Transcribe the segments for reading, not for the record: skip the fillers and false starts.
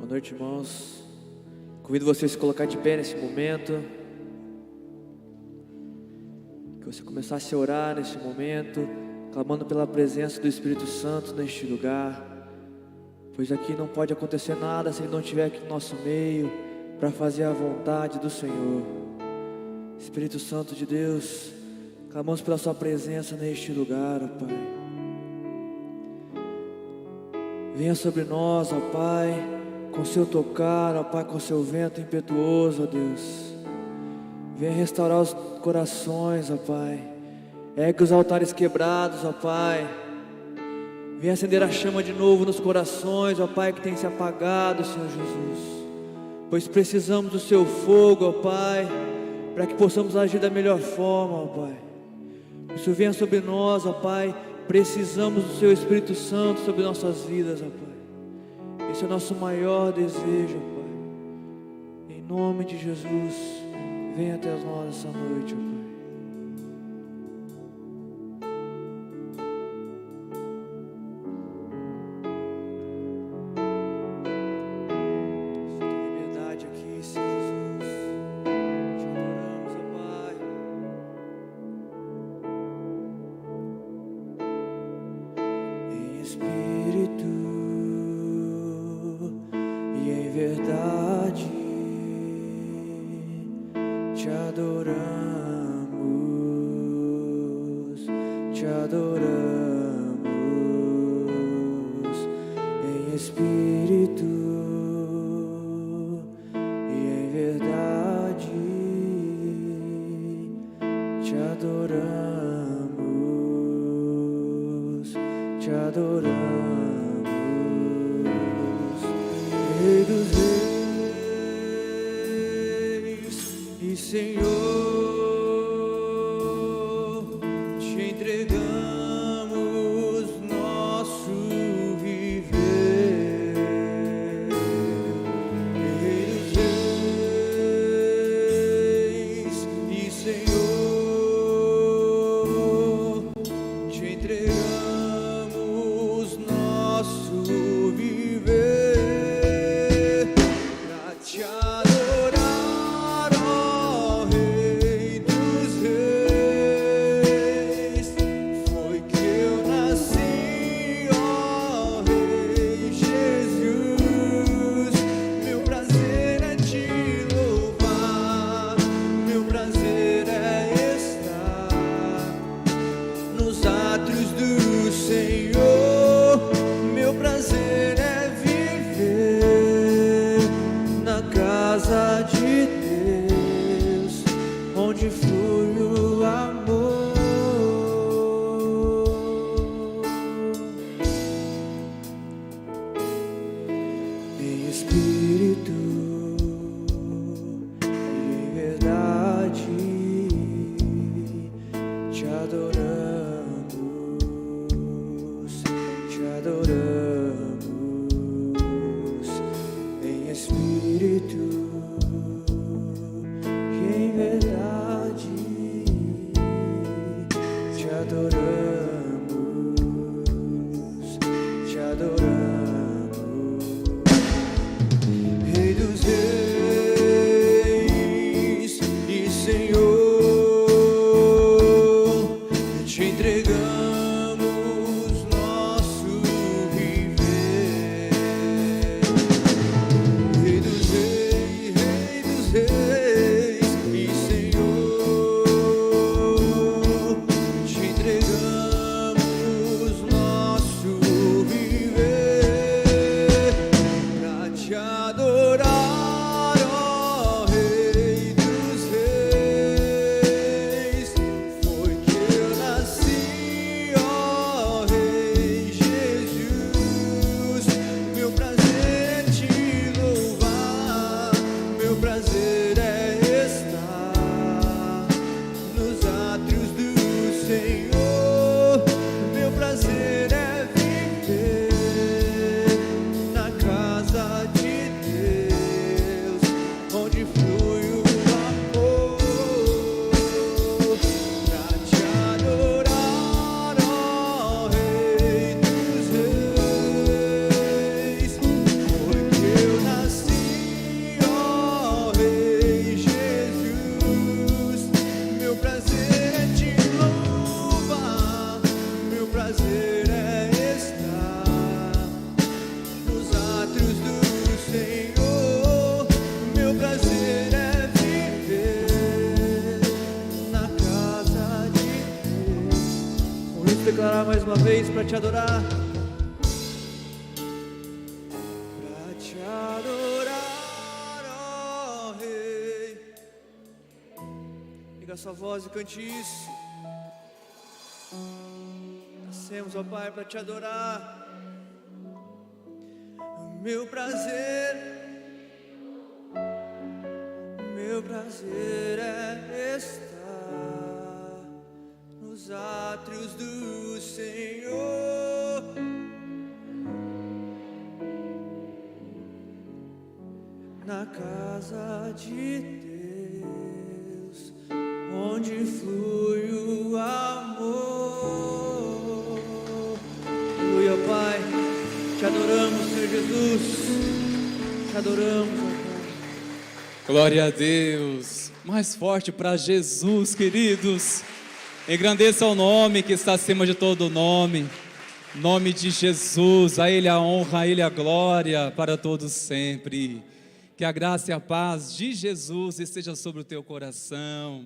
Boa noite, irmãos. Convido você a se colocar de pé nesse momento. Que você começasse a orar nesse momento, clamando pela presença do Espírito Santo neste lugar. Pois aqui não pode acontecer nada se Ele não estiver aqui no nosso meio para fazer a vontade do Senhor. Espírito Santo de Deus, clamamos pela Sua presença neste lugar, ó Pai. Venha sobre nós, ó Pai, com Seu tocar, ó Pai, com Seu vento impetuoso, ó Deus. Venha restaurar os corações, ó Pai. Ergue os altares quebrados, ó Pai. Venha acender a chama de novo nos corações, ó Pai, que tem se apagado, Senhor Jesus. Pois precisamos do Seu fogo, ó Pai, para que possamos agir da melhor forma, ó Pai. Isso venha sobre nós, ó Pai. Precisamos do Seu Espírito Santo sobre nossas vidas, ó Pai. Esse é o nosso maior desejo, ó Pai. Em nome de Jesus, venha até nós essa noite, ó Pai. Te entregamos nosso viver. vez para te adorar. Para te adorar, ó Rei. Liga a sua voz e cante isso. Nascemos, ó Pai, para te adorar. Meu prazer é estar nos átrios do Senhor, na casa de Deus, onde flui o amor. Aleluia, Pai, te adoramos, Senhor Jesus, te adoramos, ó Pai. Glória a Deus, mais forte para Jesus, queridos. Engrandeça o nome que está acima de todo nome, nome de Jesus. A Ele a honra, a Ele a glória para todos sempre. Que a graça e a paz de Jesus esteja sobre o teu coração.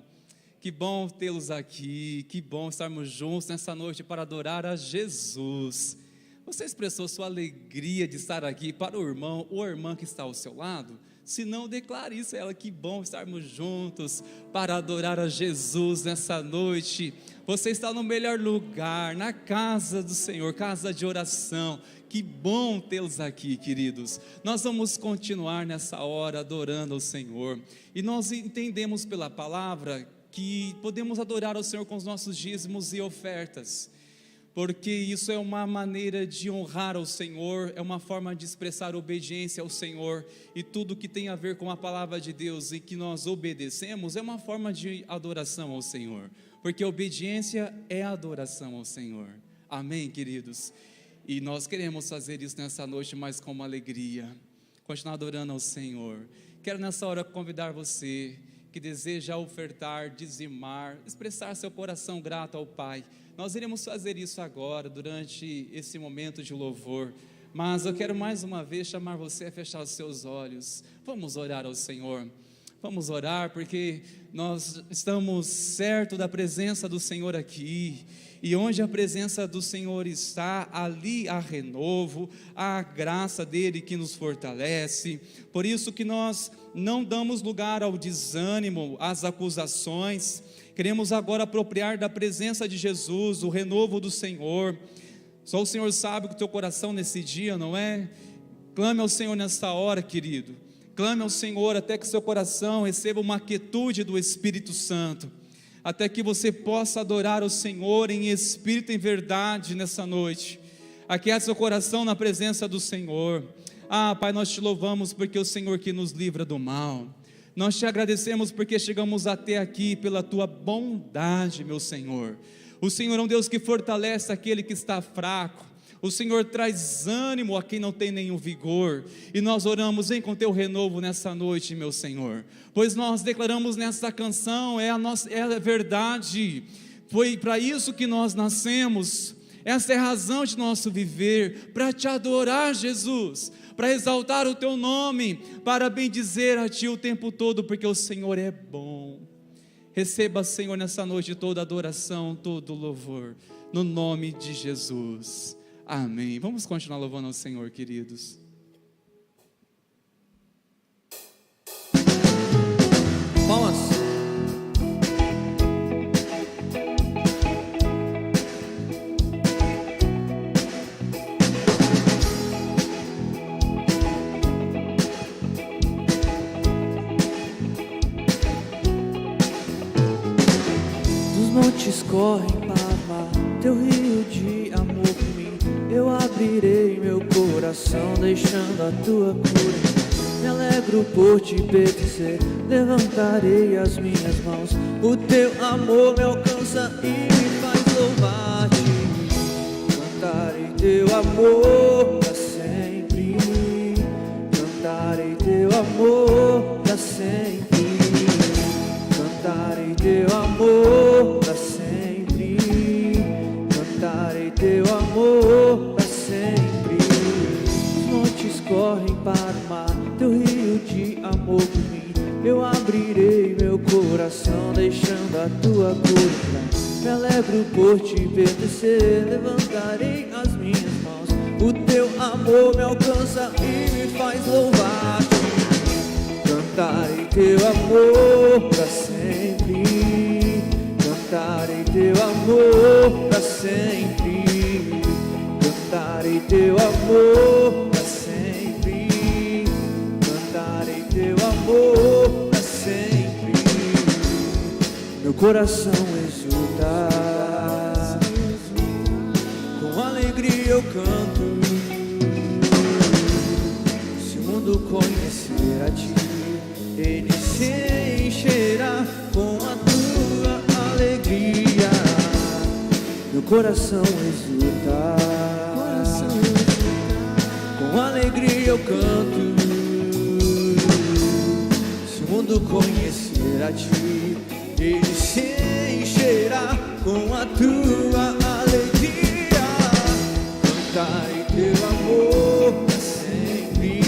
Que bom tê-los aqui, que bom estarmos juntos nessa noite para adorar a Jesus. Você expressou sua alegria de estar aqui para o irmão ou a irmã que está ao seu lado? Se não, declare isso a ela. Que bom estarmos juntos para adorar a Jesus nessa noite. Você está no melhor lugar, na casa do Senhor, casa de oração. Que bom tê-los aqui, queridos. Nós vamos continuar nessa hora adorando ao Senhor. E nós entendemos pela palavra que podemos adorar ao Senhor com os nossos dízimos e ofertas, porque isso é uma maneira de honrar ao Senhor, é uma forma de expressar obediência ao Senhor, e tudo que tem a ver com a palavra de Deus e que nós obedecemos, é uma forma de adoração ao Senhor, porque obediência é adoração ao Senhor. Amém, queridos? E nós queremos fazer isso nessa noite, mas com uma alegria, continuar adorando ao Senhor. Quero nessa hora convidar você que deseja ofertar, dizimar, expressar seu coração grato ao Pai. Nós iremos fazer isso agora, durante esse momento de louvor, mas eu quero mais uma vez chamar você a fechar os seus olhos. Vamos orar ao Senhor, vamos orar, porque nós estamos certos da presença do Senhor aqui, e onde a presença do Senhor está, ali há renovo, há a graça dEle que nos fortalece. Por isso que nós não damos lugar ao desânimo, às acusações. Queremos agora apropriar da presença de Jesus, o renovo do Senhor. Só o Senhor sabe o teu coração nesse dia, não é? Clame ao Senhor nesta hora, querido. Clame ao Senhor até que seu coração receba uma quietude do Espírito Santo, até que você possa adorar o Senhor em espírito e em verdade nessa noite. Aquieta seu coração na presença do Senhor. Pai, nós te louvamos porque é o Senhor que nos livra do mal. Nós te agradecemos porque chegamos até aqui pela tua bondade, meu Senhor. O Senhor é um Deus que fortalece aquele que está fraco. O Senhor traz ânimo a quem não tem nenhum vigor. E nós oramos, vem com teu renovo nessa noite, meu Senhor. Pois nós declaramos nessa canção, é a verdade. Foi para isso que nós nascemos. Essa é a razão de nosso viver, para te adorar, Jesus, para exaltar o teu nome, para bendizer a ti o tempo todo, porque o Senhor é bom. Receba, Senhor, nessa noite toda adoração, todo louvor, no nome de Jesus. Amém. Vamos continuar louvando ao Senhor, queridos. Palmas. Dos montes correm para teu rio de amor por mim. Eu abrirei meu coração, deixando a tua cura. Me alegro por te pertencer, levantarei as minhas mãos. O teu amor me alcança e me faz louvar-te. Cantarei teu amor para sempre. Cantarei teu amor para sempre. Cantarei teu amor para sempre. Cantarei teu amor para sempre. Os montes correm para o mar, teu rio de amor por mim. Eu abrirei meu coração, deixando a tua cura. me alegro por te pertencer, levantarei as minhas mãos. O teu amor me alcança e me faz louvar-te. Cantarei teu amor pra sempre, cantarei teu amor pra sempre, cantarei teu amor pra sempre, cantarei teu amor pra sempre. Meu coração exulta, com alegria eu canto. Se o mundo conhecer a ti, ele se encherá com a tua alegria. Meu coração exulta, com alegria eu canto. Se o mundo conhecer a ti, ele se encherá com a tua alegria. Cantarei teu amor pra sempre,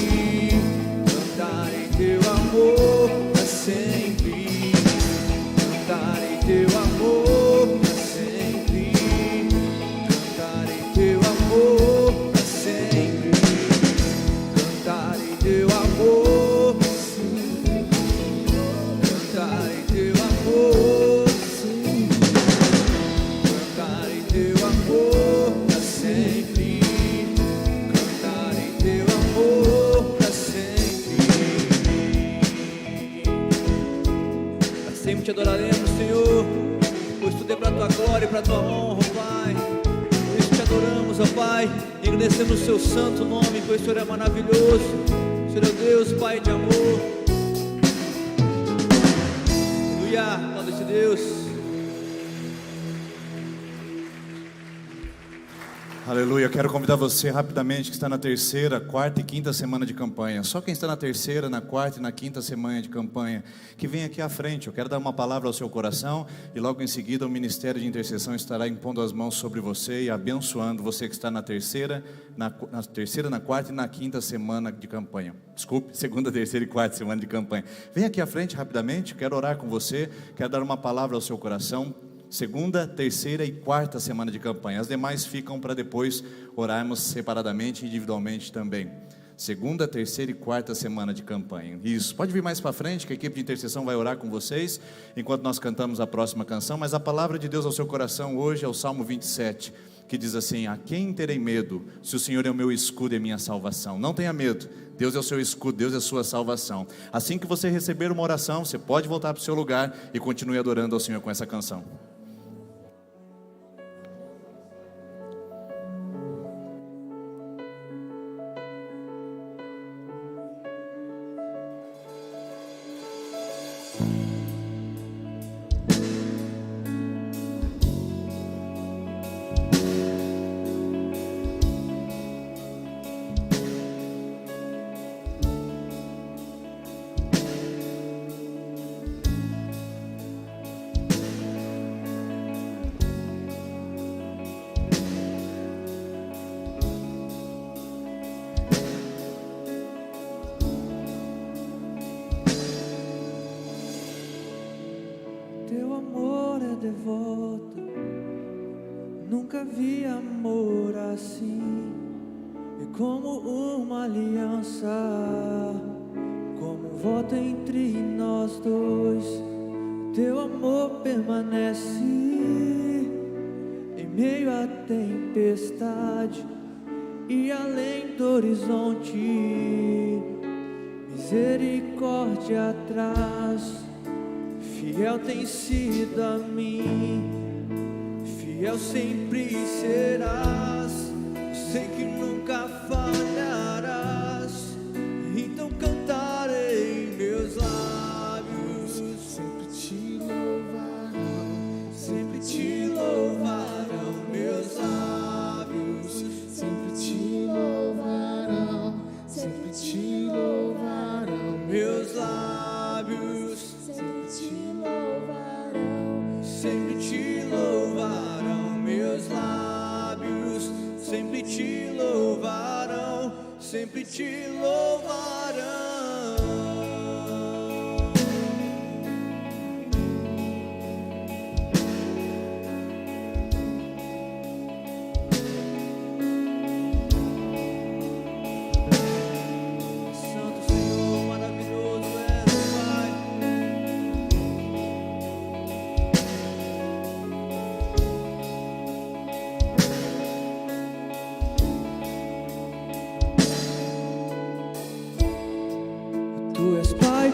cantarei teu amor pra sempre, cantarei teu amor pra sempre, cantarei teu amor pra sempre, cantarei teu amor, cantarei teu amor, cantarei teu amor pra sempre, cantarei teu amor pra sempre. Pra sempre te adoraremos, Senhor, pois tudo é pra tua glória e pra tua honra, ó Pai. Por isso te adoramos, ó Pai, engrandecemos o seu santo nome, pois o Senhor é maravilhoso. O Senhor é Deus, Pai de amor. Aleluia, glória a Deus. Aleluia, eu quero convidar você rapidamente que está na terceira, quarta e quinta semana de campanha. Só quem está na terceira, na quarta e na quinta semana de campanha, que vem aqui à frente. Eu quero dar uma palavra ao seu coração e logo em seguida o Ministério de Intercessão estará impondo as mãos sobre você e abençoando você que está na terceira, na quarta e na quinta semana de campanha. Desculpe, segunda, terceira e quarta semana de campanha. Vem aqui à frente rapidamente, quero orar com você, quero dar uma palavra ao seu coração. Segunda, terceira e quarta semana de campanha. As demais ficam para depois orarmos separadamente e individualmente também. Segunda, terceira e quarta semana de campanha. Isso, pode vir mais para frente que a equipe de intercessão vai orar com vocês enquanto nós cantamos a próxima canção. Mas a palavra de Deus ao seu coração hoje é o Salmo 27, que diz assim: a quem terei medo, se o Senhor é o meu escudo e a minha salvação? Não tenha medo, Deus é o seu escudo, Deus é a sua salvação. Assim que você receber uma oração, você pode voltar para o seu lugar e continue adorando ao Senhor com essa canção. Teu amor é devoto, nunca vi amor assim. É como uma aliança, como um voto entre nós dois. Teu amor permanece em meio à tempestade e além do horizonte. Misericórdia atrás. Fiel tem sido a mim, fiel sempre serás. Sei que nunca falharás, então cantarei meus lábios. Sempre te louvarão, sempre te louvarão meus lábios. Sempre te louvarão, sempre te louvarão meus lábios. Sempre te louvarão meus lábios, sempre te louvarão, sempre te louvarão.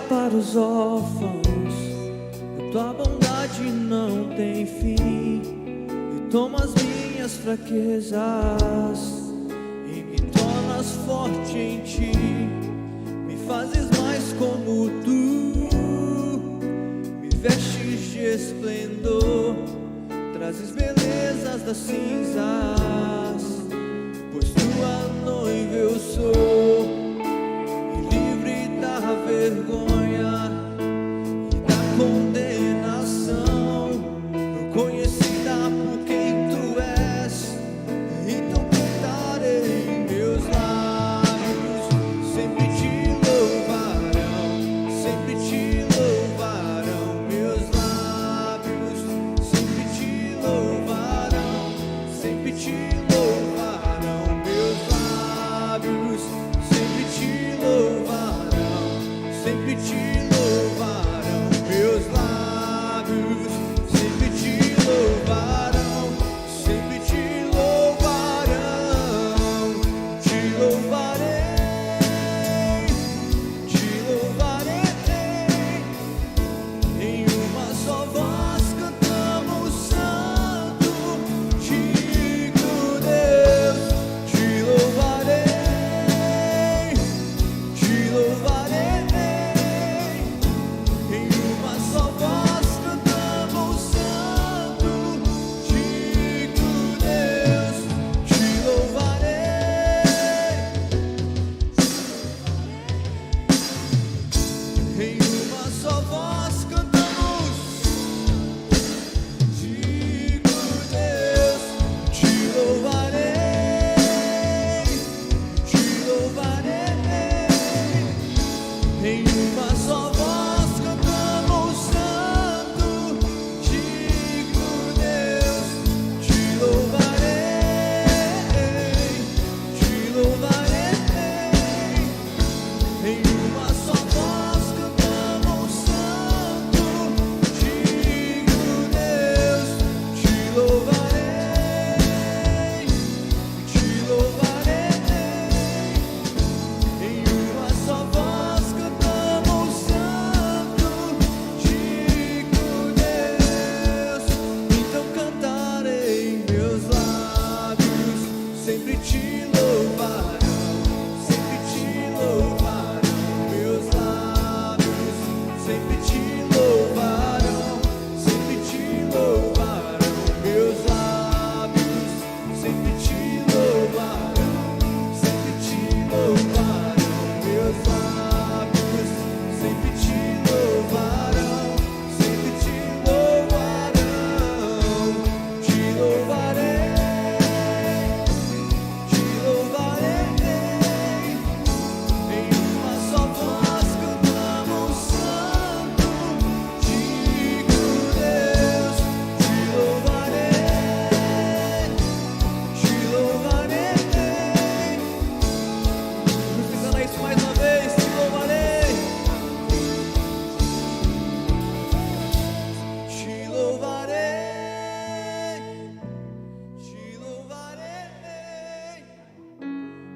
para os órfãos, e tua bondade não tem fim. E toma as minhas fraquezas e me tornas forte em ti. Me fazes mais como tu, me vestes de esplendor, trazes belezas das cinzas, pois tua noiva eu sou, e livre da vergonha e da condenação, conhecida por quem tu és, então cantarei meus lábios, sempre te louvarão, sempre te louvarão meus lábios, sempre te louvarão, sempre te louvarão meus lábios, sempre te louvarão, sempre te louvarão meus lábios, sempre te louvarão, sempre te louvarão, te louvarei, em uma só voz cantamos santo, digno Deus, te louvarei, em uma só voz cantamos santo, digno Deus, te louvarei. Em uma só voz cantamos, digno Deus, te louvarei, te louvarei. Em uma só voz cantamos santo, digno Deus, te louvarei, te louvarei. Em uma só voz cantamos santo, digno Deus, te louvarei, te louvarei. Em uma só voz cantamos santo, digno Deus, então cantarei meus lábios, sempre te louvarão, sempre te louvarão meus lábios, sempre te louvarão, sempre te louvarão meus lábios, sempre te louvarão, sempre te louvarão meus lábios, sempre te louvarão, sempre te louvarão, te louvarei, te louvarei. Em uma só voz cantamos santo, digno Deus, te louvarei, te louvarei. Vamos ficando isso mais uma vez, te louvarei, te louvarei, te louvarei.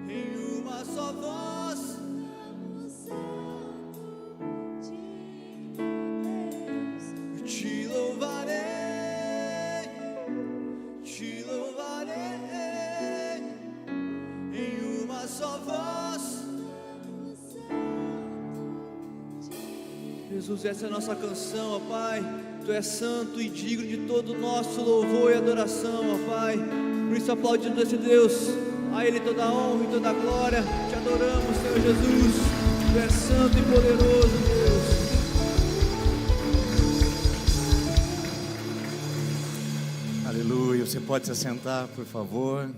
Em uma só voz, te louvarei, te louvarei. Em uma só voz. Jesus, essa é a nossa canção, ó Pai. Tu és santo e digno de todo o nosso louvor e adoração, ó Pai. Por isso aplaudimos esse Deus, a Ele toda a honra e toda a glória. Te adoramos, Senhor Jesus. Tu és santo e poderoso, Deus. Aleluia. Você pode se assentar, por favor.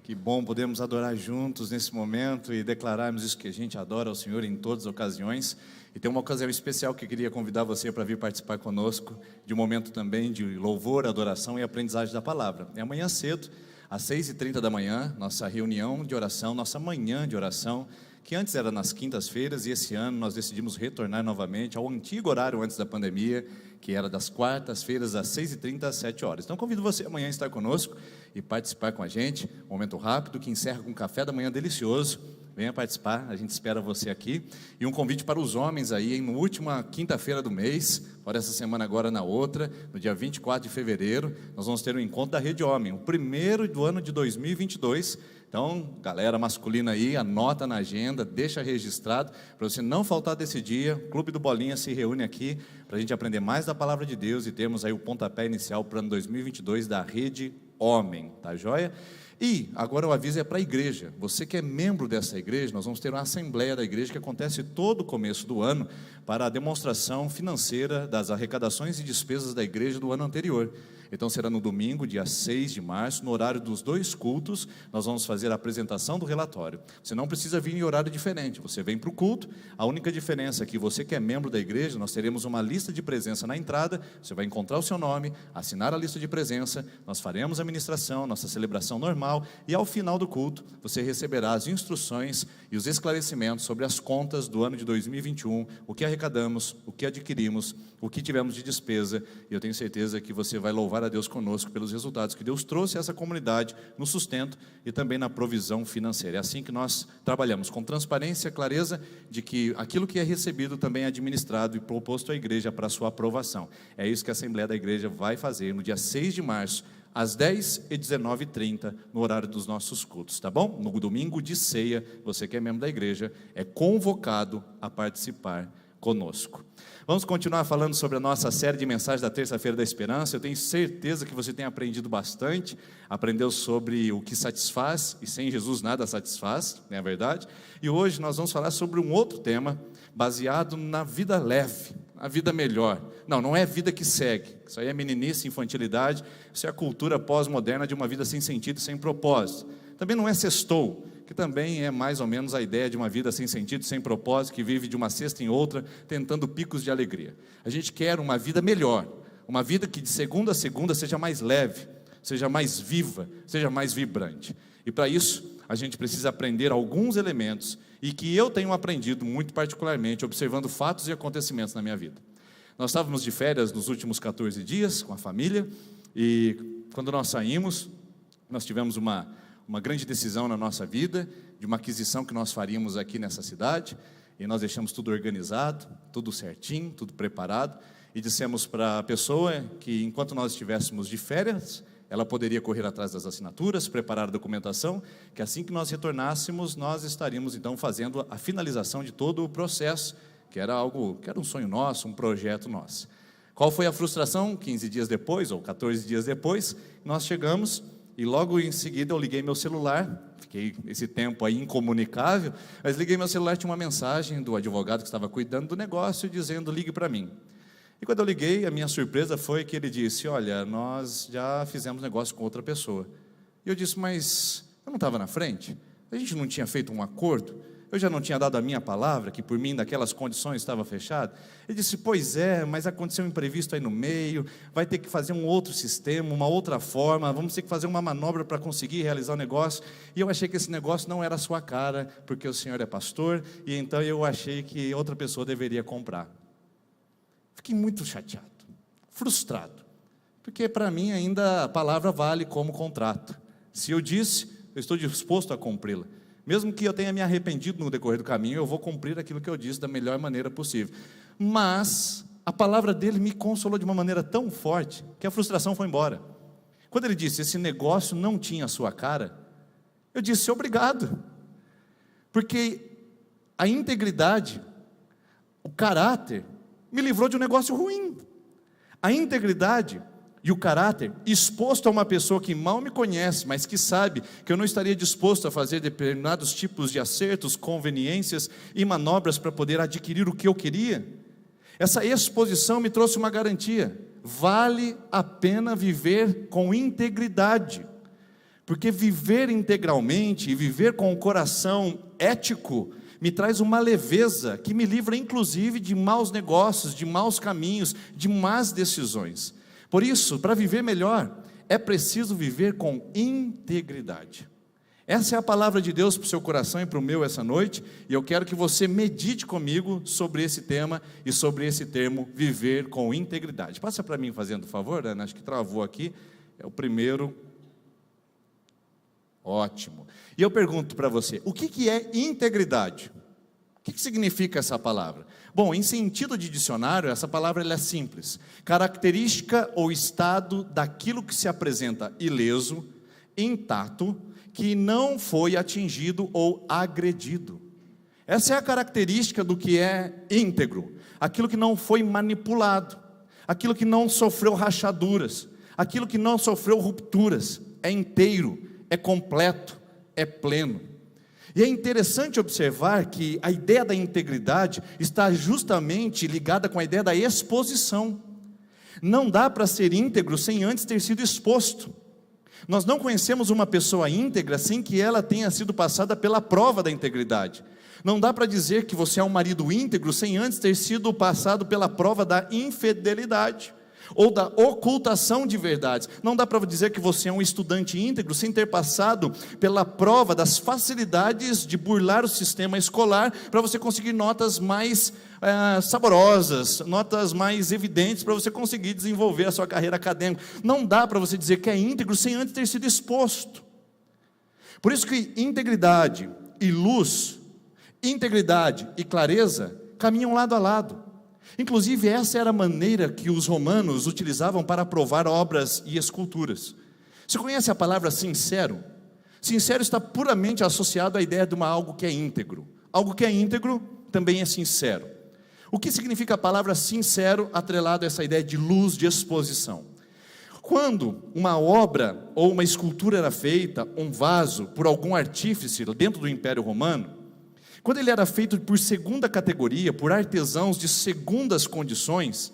Que bom podemos adorar juntos nesse momento e declararmos isso, que a gente adora ao Senhor em todas as ocasiões. E tem uma ocasião especial que eu queria convidar você para vir participar conosco, de um momento também de louvor, adoração e aprendizagem da palavra. É amanhã cedo, às 6h30 da manhã, nossa reunião de oração, nossa manhã de oração, que antes era nas quintas-feiras, e esse ano nós decidimos retornar novamente ao antigo horário antes da pandemia, que era das quartas-feiras, às 6h30 às 7h. Então convido você amanhã a estar conosco e participar com a gente, um momento rápido que encerra com um café da manhã delicioso. venha participar, a gente espera você aqui. E um convite para os homens aí, hein, na última quinta-feira do mês, fora essa semana agora na outra, no dia 24 de fevereiro, nós vamos ter um encontro da Rede Homem, o primeiro do ano de 2022. Então, galera masculina aí, anota na agenda, deixa registrado, para você não faltar desse dia. O Clube do Bolinha se reúne aqui, para a gente aprender mais da Palavra de Deus e termos aí o pontapé inicial para o ano 2022 da Rede Homem, tá joia? E agora o aviso é para a igreja. Você que é membro dessa igreja, nós vamos ter uma assembleia da igreja que acontece todo o começo do ano para a demonstração financeira das arrecadações e despesas da igreja do ano anterior. Então será no domingo, dia 6 de março, no horário dos 2 cultos, nós vamos fazer a apresentação do relatório. Você não precisa vir em horário diferente, você vem para o culto. A única diferença é que você que é membro da igreja, nós teremos uma lista de presença na entrada, você vai encontrar o seu nome, assinar a lista de presença, nós faremos a ministração, nossa celebração normal, e ao final do culto, você receberá as instruções e os esclarecimentos sobre as contas do ano de 2021, o que arrecadamos, o que adquirimos, o que tivemos de despesa, e eu tenho certeza que você vai louvar a Deus conosco pelos resultados que Deus trouxe a essa comunidade no sustento e também na provisão financeira. É assim que nós trabalhamos, com transparência, clareza de que aquilo que é recebido também é administrado e proposto à igreja para a sua aprovação. É isso que a Assembleia da Igreja vai fazer no dia 6 de março, às 10 e 19h30, no horário dos nossos cultos, tá bom? No domingo de ceia, você que é membro da igreja, é convocado a participar conosco. Vamos continuar falando sobre a nossa série de mensagens da Terça-feira da Esperança. Eu tenho certeza que você tem aprendido bastante, aprendeu sobre o que satisfaz, e sem Jesus nada satisfaz, não é verdade? E hoje nós vamos falar sobre um outro tema, baseado na vida leve, a vida melhor. Não é vida que segue, isso aí é meninice, infantilidade, isso é a cultura pós-moderna de uma vida sem sentido, sem propósito. Também não é sextou, que também é mais ou menos a ideia de uma vida sem sentido, sem propósito, que vive de uma sexta em outra, tentando picos de alegria. A gente quer uma vida melhor, uma vida que de segunda a segunda seja mais leve, seja mais viva, seja mais vibrante. E para isso, a gente precisa aprender alguns elementos, e que eu tenho aprendido muito particularmente, observando fatos e acontecimentos na minha vida. Nós estávamos de férias nos últimos 14 dias, com a família, e quando nós saímos, nós tivemos uma grande decisão na nossa vida, de uma aquisição que nós faríamos aqui nessa cidade, e nós deixamos tudo organizado, tudo certinho, tudo preparado, e dissemos para a pessoa que enquanto nós estivéssemos de férias, ela poderia correr atrás das assinaturas, preparar a documentação, que assim que nós retornássemos, nós estaríamos então fazendo a finalização de todo o processo, que era um sonho nosso, um projeto nosso. Qual foi a frustração? 15 dias depois, ou 14 dias depois, nós chegamos, e logo em seguida eu liguei meu celular, fiquei esse tempo aí incomunicável, mas liguei meu celular, tinha uma mensagem do advogado que estava cuidando do negócio, dizendo: ligue para mim. E quando eu liguei, a minha surpresa foi que ele disse: olha, nós já fizemos negócio com outra pessoa. E eu disse: mas eu não estava na frente? A gente não tinha feito um acordo? Eu já não tinha dado a minha palavra, que por mim, naquelas condições, estava fechado? Ele disse: pois é, mas aconteceu um imprevisto aí no meio, vai ter que fazer um outro sistema, uma outra forma, vamos ter que fazer uma manobra para conseguir realizar o negócio. E eu achei que esse negócio não era a sua cara, porque o senhor é pastor, e então eu achei que outra pessoa deveria comprar. Fiquei muito chateado, frustrado, porque para mim ainda a palavra vale como contrato. Se eu disse, eu estou disposto a cumpri-la. Mesmo que eu tenha me arrependido no decorrer do caminho, eu vou cumprir aquilo que eu disse da melhor maneira possível. Mas a palavra dele me consolou de uma maneira tão forte, que a frustração foi embora. Quando ele disse: esse negócio não tinha a sua cara, eu disse: obrigado. Porque a integridade, o caráter, me livrou de um negócio ruim. A integridade e o caráter exposto a uma pessoa que mal me conhece, mas que sabe que eu não estaria disposto a fazer determinados tipos de acertos, conveniências e manobras para poder adquirir o que eu queria, essa exposição me trouxe uma garantia: vale a pena viver com integridade, porque viver integralmente e viver com o coração ético me traz uma leveza que me livra inclusive de maus negócios, de maus caminhos, de más decisões. Por isso, para viver melhor, é preciso viver com integridade. Essa é a palavra de Deus para o seu coração e para o meu essa noite, e eu quero que você medite comigo sobre esse tema e sobre esse termo, viver com integridade. Passa para mim fazendo favor, Ana, acho que travou aqui, é o primeiro. Ótimo. E eu pergunto para você, o que é integridade? O que significa essa palavra? Bom, em sentido de dicionário, essa palavra ela é simples. Característica ou estado daquilo que se apresenta ileso, intacto, que não foi atingido ou agredido. Essa é a característica do que é íntegro. Aquilo que não foi manipulado, aquilo que não sofreu rachaduras, aquilo que não sofreu rupturas, é inteiro, é completo, é pleno. E é interessante observar que a ideia da integridade está justamente ligada com a ideia da exposição. Não dá para ser íntegro sem antes ter sido exposto. Nós não conhecemos uma pessoa íntegra sem que ela tenha sido passada pela prova da integridade. Não dá para dizer que você é um marido íntegro sem antes ter sido passado pela prova da infidelidade ou da ocultação de verdades. Não dá para dizer que você é um estudante íntegro sem ter passado pela prova das facilidades de burlar o sistema escolar para você conseguir notas mais saborosas, notas mais evidentes para você conseguir desenvolver a sua carreira acadêmica. Não dá para você dizer que é íntegro sem antes ter sido exposto. Por isso que integridade e luz, integridade e clareza caminham lado a lado. Inclusive, essa era a maneira que os romanos utilizavam para aprovar obras e esculturas. Você conhece a palavra sincero? Sincero está puramente associado à ideia de algo que é íntegro. Algo que é íntegro também é sincero. O que significa a palavra sincero atrelado a essa ideia de luz, de exposição? Quando uma obra ou uma escultura era feita, um vaso, por algum artífice dentro do Império Romano, quando ele era feito por segunda categoria, por artesãos de segundas condições,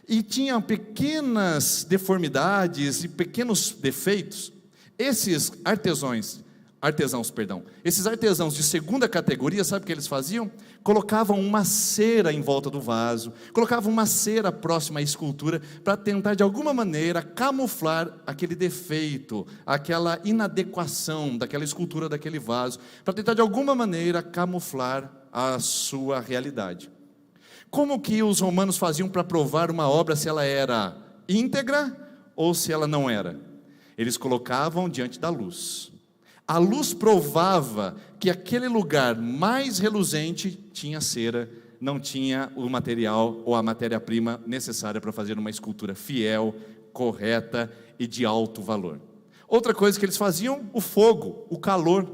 e tinha pequenas deformidades e pequenos defeitos, esses artesãos de segunda categoria, sabe o que eles faziam? Colocavam uma cera em volta do vaso, colocavam uma cera próxima à escultura, para tentar de alguma maneira camuflar aquele defeito, aquela inadequação daquela escultura, daquele vaso, para tentar de alguma maneira camuflar a sua realidade. Como que os romanos faziam para provar uma obra se ela era íntegra ou se ela não era? Eles colocavam diante da luz. A luz provava que aquele lugar mais reluzente tinha cera, não tinha o material ou a matéria-prima necessária para fazer uma escultura fiel, correta e de alto valor. Outra coisa que eles faziam, o fogo, o calor.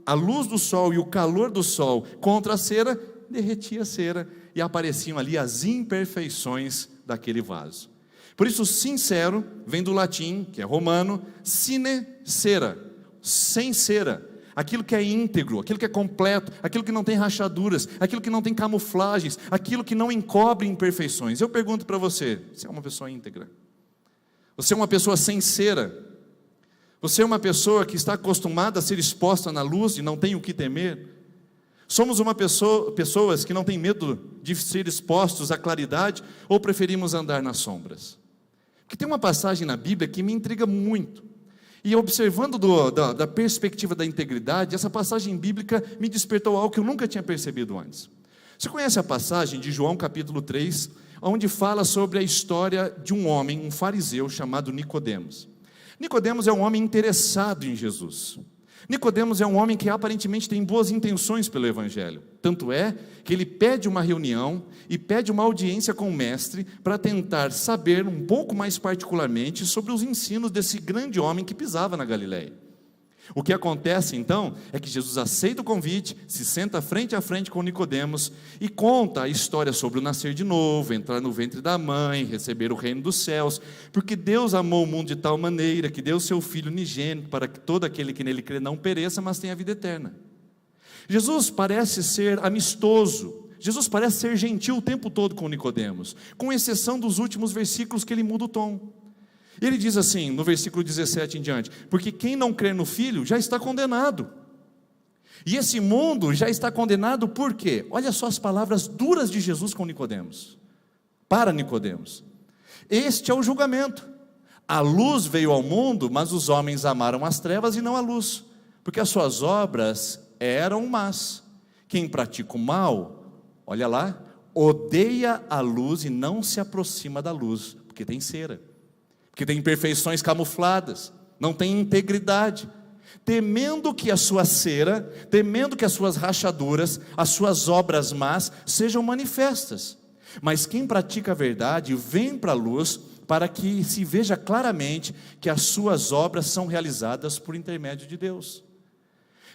A luz do sol e o calor do sol contra a cera, derretia a cera e apareciam ali as imperfeições daquele vaso. Por isso, sincero vem do latim, que é romano, sine cera, sem cera, aquilo que é íntegro, aquilo que é completo, aquilo que não tem rachaduras, aquilo que não tem camuflagens, aquilo que não encobre imperfeições. Eu pergunto para você, você é uma pessoa íntegra? Você é uma pessoa sem cera? Você é uma pessoa que está acostumada a ser exposta na luz e não tem o que temer? Somos pessoas que não têm medo de ser expostos à claridade ou preferimos andar nas sombras? Porque tem uma passagem na Bíblia que me intriga muito. E observando da perspectiva da integridade, essa passagem bíblica me despertou algo que eu nunca tinha percebido antes. Você conhece a passagem de João capítulo 3, onde fala sobre a história de um homem, um fariseu chamado Nicodemos. Nicodemos é um homem interessado em Jesus. Nicodemos é um homem que aparentemente tem boas intenções pelo Evangelho. Tanto é que ele pede uma reunião e pede uma audiência com o mestre para tentar saber um pouco mais particularmente sobre os ensinos desse grande homem que pisava na Galileia. O que acontece então é que Jesus aceita o convite, se senta frente a frente com Nicodemos e conta a história sobre o nascer de novo, entrar no ventre da mãe, receber o reino dos céus, porque Deus amou o mundo de tal maneira que deu seu Filho unigênito para que todo aquele que nele crê não pereça, mas tenha vida eterna. Jesus parece ser amistoso, Jesus parece ser gentil o tempo todo com Nicodemos, com exceção dos últimos versículos que ele muda o tom. Ele diz assim, no versículo 17 em diante: porque quem não crê no Filho já está condenado. E esse mundo já está condenado por quê? Olha só as palavras duras de Jesus com Nicodemos, para Nicodemos. Este é o julgamento. A luz veio ao mundo, mas os homens amaram as trevas e não a luz, porque as suas obras eram más. Quem pratica o mal, olha lá, odeia a luz e não se aproxima da luz, porque tem cera, porque tem imperfeições camufladas, não tem integridade. temendo que a sua cera, temendo que as suas rachaduras, as suas obras más sejam manifestas. Mas quem pratica a verdade vem para a luz, para que se veja claramente que as suas obras são realizadas por intermédio de Deus.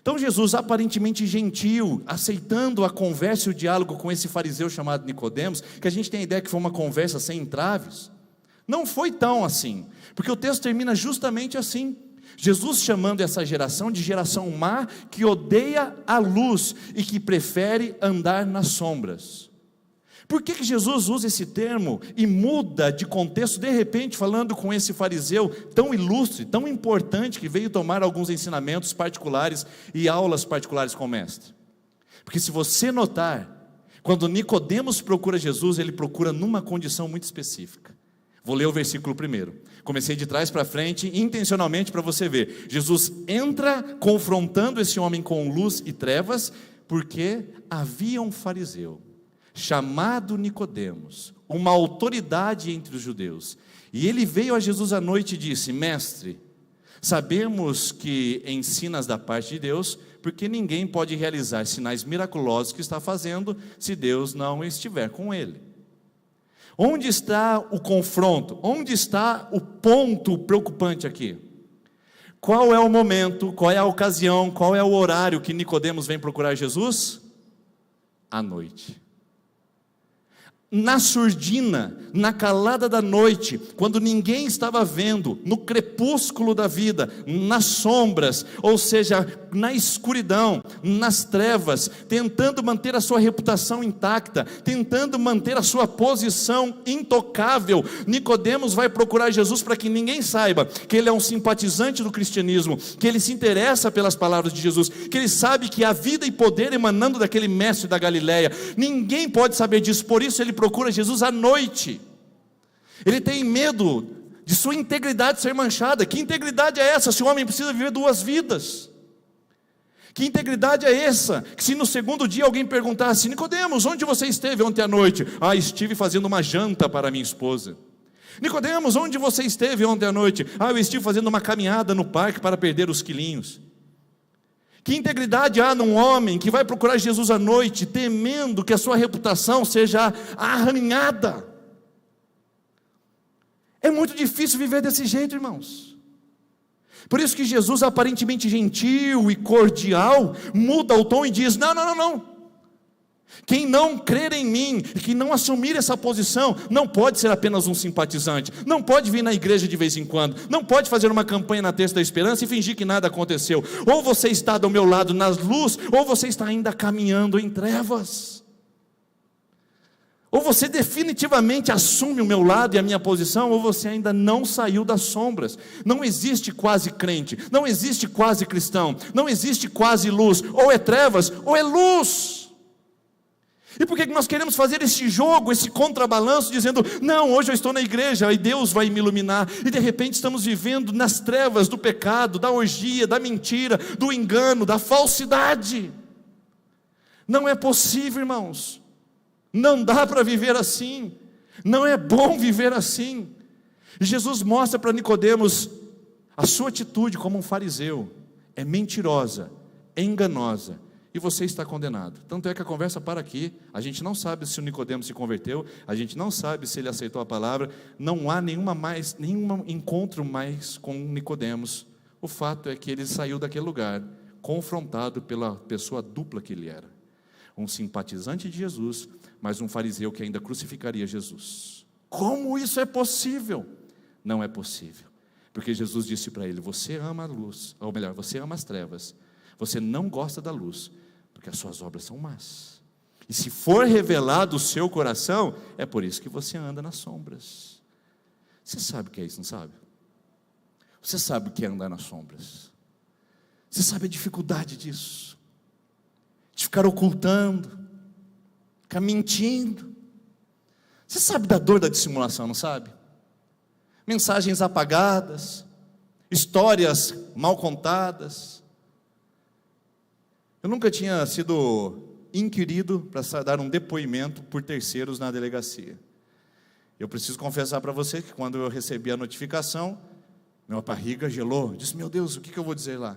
Então Jesus, aparentemente gentil, aceitando a conversa e o diálogo com esse fariseu chamado Nicodemos, que a gente tem a ideia que foi uma conversa sem entraves, não foi tão assim, porque o texto termina justamente assim. Jesus chamando essa geração de geração má, que odeia a luz e que prefere andar nas sombras. Por que Jesus usa esse termo e muda de contexto, de repente falando com esse fariseu tão ilustre, tão importante, que veio tomar alguns ensinamentos particulares e aulas particulares com o mestre? Porque se você notar, quando Nicodemos procura Jesus, ele procura numa condição muito específica. Vou ler o versículo primeiro. Comecei de trás para frente, intencionalmente para você ver. Jesus entra confrontando esse homem com luz e trevas, porque havia um fariseu chamado Nicodemos, uma autoridade entre os judeus, e ele veio a Jesus à noite e disse: Mestre, sabemos que ensinas da parte de Deus, porque ninguém pode realizar sinais miraculosos que está fazendo, se Deus não estiver com ele. Onde está o confronto? Onde está o ponto preocupante aqui? Qual é o momento, qual é a ocasião, qual é o horário que Nicodemos vem procurar Jesus? À noite. Na surdina, na calada da noite, quando ninguém estava vendo, no crepúsculo da vida, nas sombras, ou seja, na escuridão, nas trevas, tentando manter a sua reputação intacta, tentando manter a sua posição intocável, Nicodemos vai procurar Jesus para que ninguém saiba que ele é um simpatizante do cristianismo, que ele se interessa pelas palavras de Jesus, que ele sabe que há vida e poder emanando daquele mestre da Galileia. Ninguém pode saber disso, por isso ele procura Jesus à noite. Ele tem medo de sua integridade ser manchada. Que integridade é essa se o homem precisa viver duas vidas? Que integridade é essa que se no segundo dia alguém perguntasse: Nicodemos, onde você esteve ontem à noite? Estive fazendo uma janta para minha esposa. Nicodemos, onde você esteve ontem à noite? Eu estive fazendo uma caminhada no parque para perder os quilinhos. Que integridade há num homem que vai procurar Jesus à noite, temendo que a sua reputação seja arranhada? É muito difícil viver desse jeito, irmãos. Por isso que Jesus, aparentemente gentil e cordial, muda o tom e diz: não. Quem não crer em mim e que não assumir essa posição, não pode ser apenas um simpatizante, não pode vir na igreja de vez em quando, não pode fazer uma campanha na Terça da Esperança e fingir que nada aconteceu. Ou você está do meu lado nas luzes, ou você está ainda caminhando em trevas. Ou você definitivamente assume o meu lado e a minha posição, ou você ainda não saiu das sombras. Não existe quase crente, não existe quase cristão, não existe quase luz. Ou é trevas, ou é luz. E por que nós queremos fazer esse jogo, esse contrabalanço, dizendo: não, hoje eu estou na igreja e Deus vai me iluminar, e de repente estamos vivendo nas trevas do pecado, da orgia, da mentira, do engano, da falsidade? Não é possível, irmãos. Não dá para viver assim. Não é bom viver assim. E Jesus mostra para Nicodemos: a sua atitude como um fariseu é mentirosa, é enganosa, e você está condenado. Tanto é que a conversa para aqui. A gente não sabe se o Nicodemos se converteu, a gente não sabe se ele aceitou a palavra, não há nenhum encontro mais com Nicodemos. O fato é que ele saiu daquele lugar confrontado pela pessoa dupla que ele era, um simpatizante de Jesus, mas um fariseu que ainda crucificaria Jesus. Como isso é possível? Não é possível, porque Jesus disse para ele: você ama a luz, ou melhor, você ama as trevas, você não gosta da luz, porque as suas obras são más. E se for revelado o seu coração, é por isso que você anda nas sombras. Você sabe o que é isso, não sabe? Você sabe o que é andar nas sombras. Você sabe a dificuldade disso, de ficar ocultando, ficar mentindo. Você sabe da dor da dissimulação, não sabe? Mensagens apagadas, histórias mal contadas. Eu nunca tinha sido inquirido para dar um depoimento por terceiros na delegacia. Eu preciso confessar para você que quando eu recebi a notificação, minha barriga gelou. Disse: meu Deus, o que eu vou dizer lá?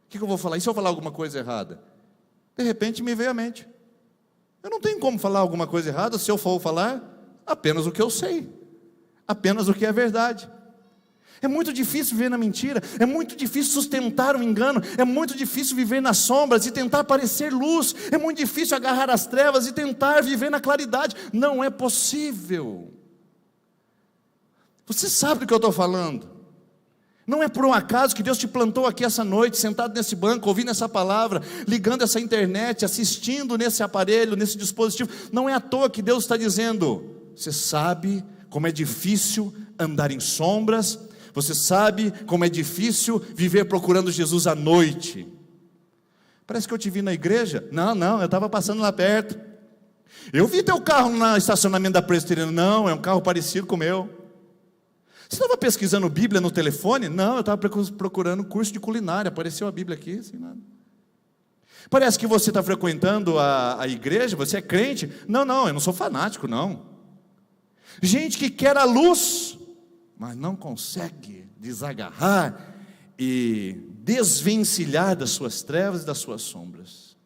O que eu vou falar? E se eu falar alguma coisa errada? De repente me veio à mente. Eu não tenho como falar alguma coisa errada se eu for falar apenas o que eu sei, apenas o que é verdade. É muito difícil viver na mentira, é muito difícil sustentar o engano, é muito difícil viver nas sombras e tentar parecer luz, é muito difícil agarrar as trevas e tentar viver na claridade. Não é possível. Você sabe do que eu estou falando. Não é por um acaso que Deus te plantou aqui essa noite, sentado nesse banco, ouvindo essa palavra, ligando essa internet, assistindo nesse aparelho, nesse dispositivo. Não é à toa que Deus está dizendo: você sabe como é difícil andar em sombras, você sabe como é difícil viver procurando Jesus à noite. Parece que eu te vi na igreja. Não, eu estava passando lá perto. Eu vi teu carro no estacionamento da Presbiteriana. Não, é um carro parecido com o meu. Você estava pesquisando Bíblia no telefone? Não, eu estava procurando curso de culinária. Apareceu a Bíblia aqui, assim, nada. Parece que você está frequentando a igreja, você é crente. Não, eu não sou fanático, não. Gente que quer a luz, mas não consegue desagarrar e desvencilhar das suas trevas e das suas sombras.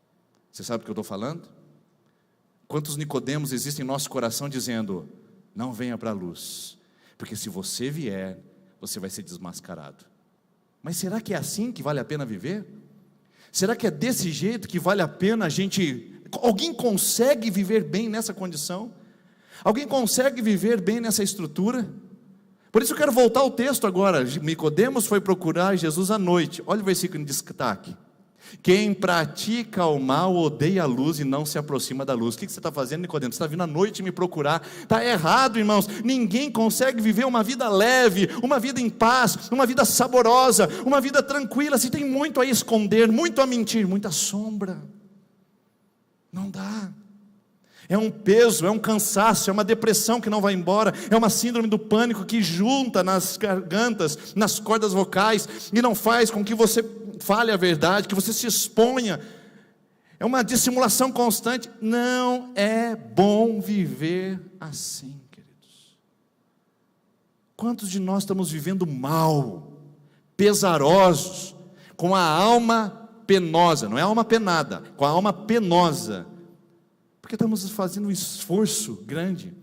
Você sabe o que eu estou falando? Quantos Nicodemos existem em nosso coração dizendo: não venha para a luz, porque se você vier, você vai ser desmascarado. Mas será que é assim que vale a pena viver? Será que é desse jeito que vale a pena a gente... Alguém consegue viver bem nessa condição? Alguém consegue viver bem nessa estrutura? Por isso eu quero voltar ao texto agora. Nicodemos foi procurar Jesus à noite. Olha o versículo em destaque. Quem pratica o mal odeia a luz e não se aproxima da luz. O que você está fazendo, Nicodemos? Você está vindo à noite me procurar. Está errado, irmãos. Ninguém consegue viver uma vida leve, uma vida em paz, uma vida saborosa, uma vida tranquila, se tem muito a esconder, muito a mentir, muita sombra. Não dá. É um peso, é um cansaço, é uma depressão que não vai embora, é uma síndrome do pânico que junta nas gargantas, nas cordas vocais, e não faz com que você fale a verdade, que você se exponha. É uma dissimulação constante. Não é bom viver assim, queridos. Quantos de nós estamos vivendo mal, pesarosos, com a alma penosa, não é a alma penada, com a alma penosa, porque estamos fazendo um esforço grande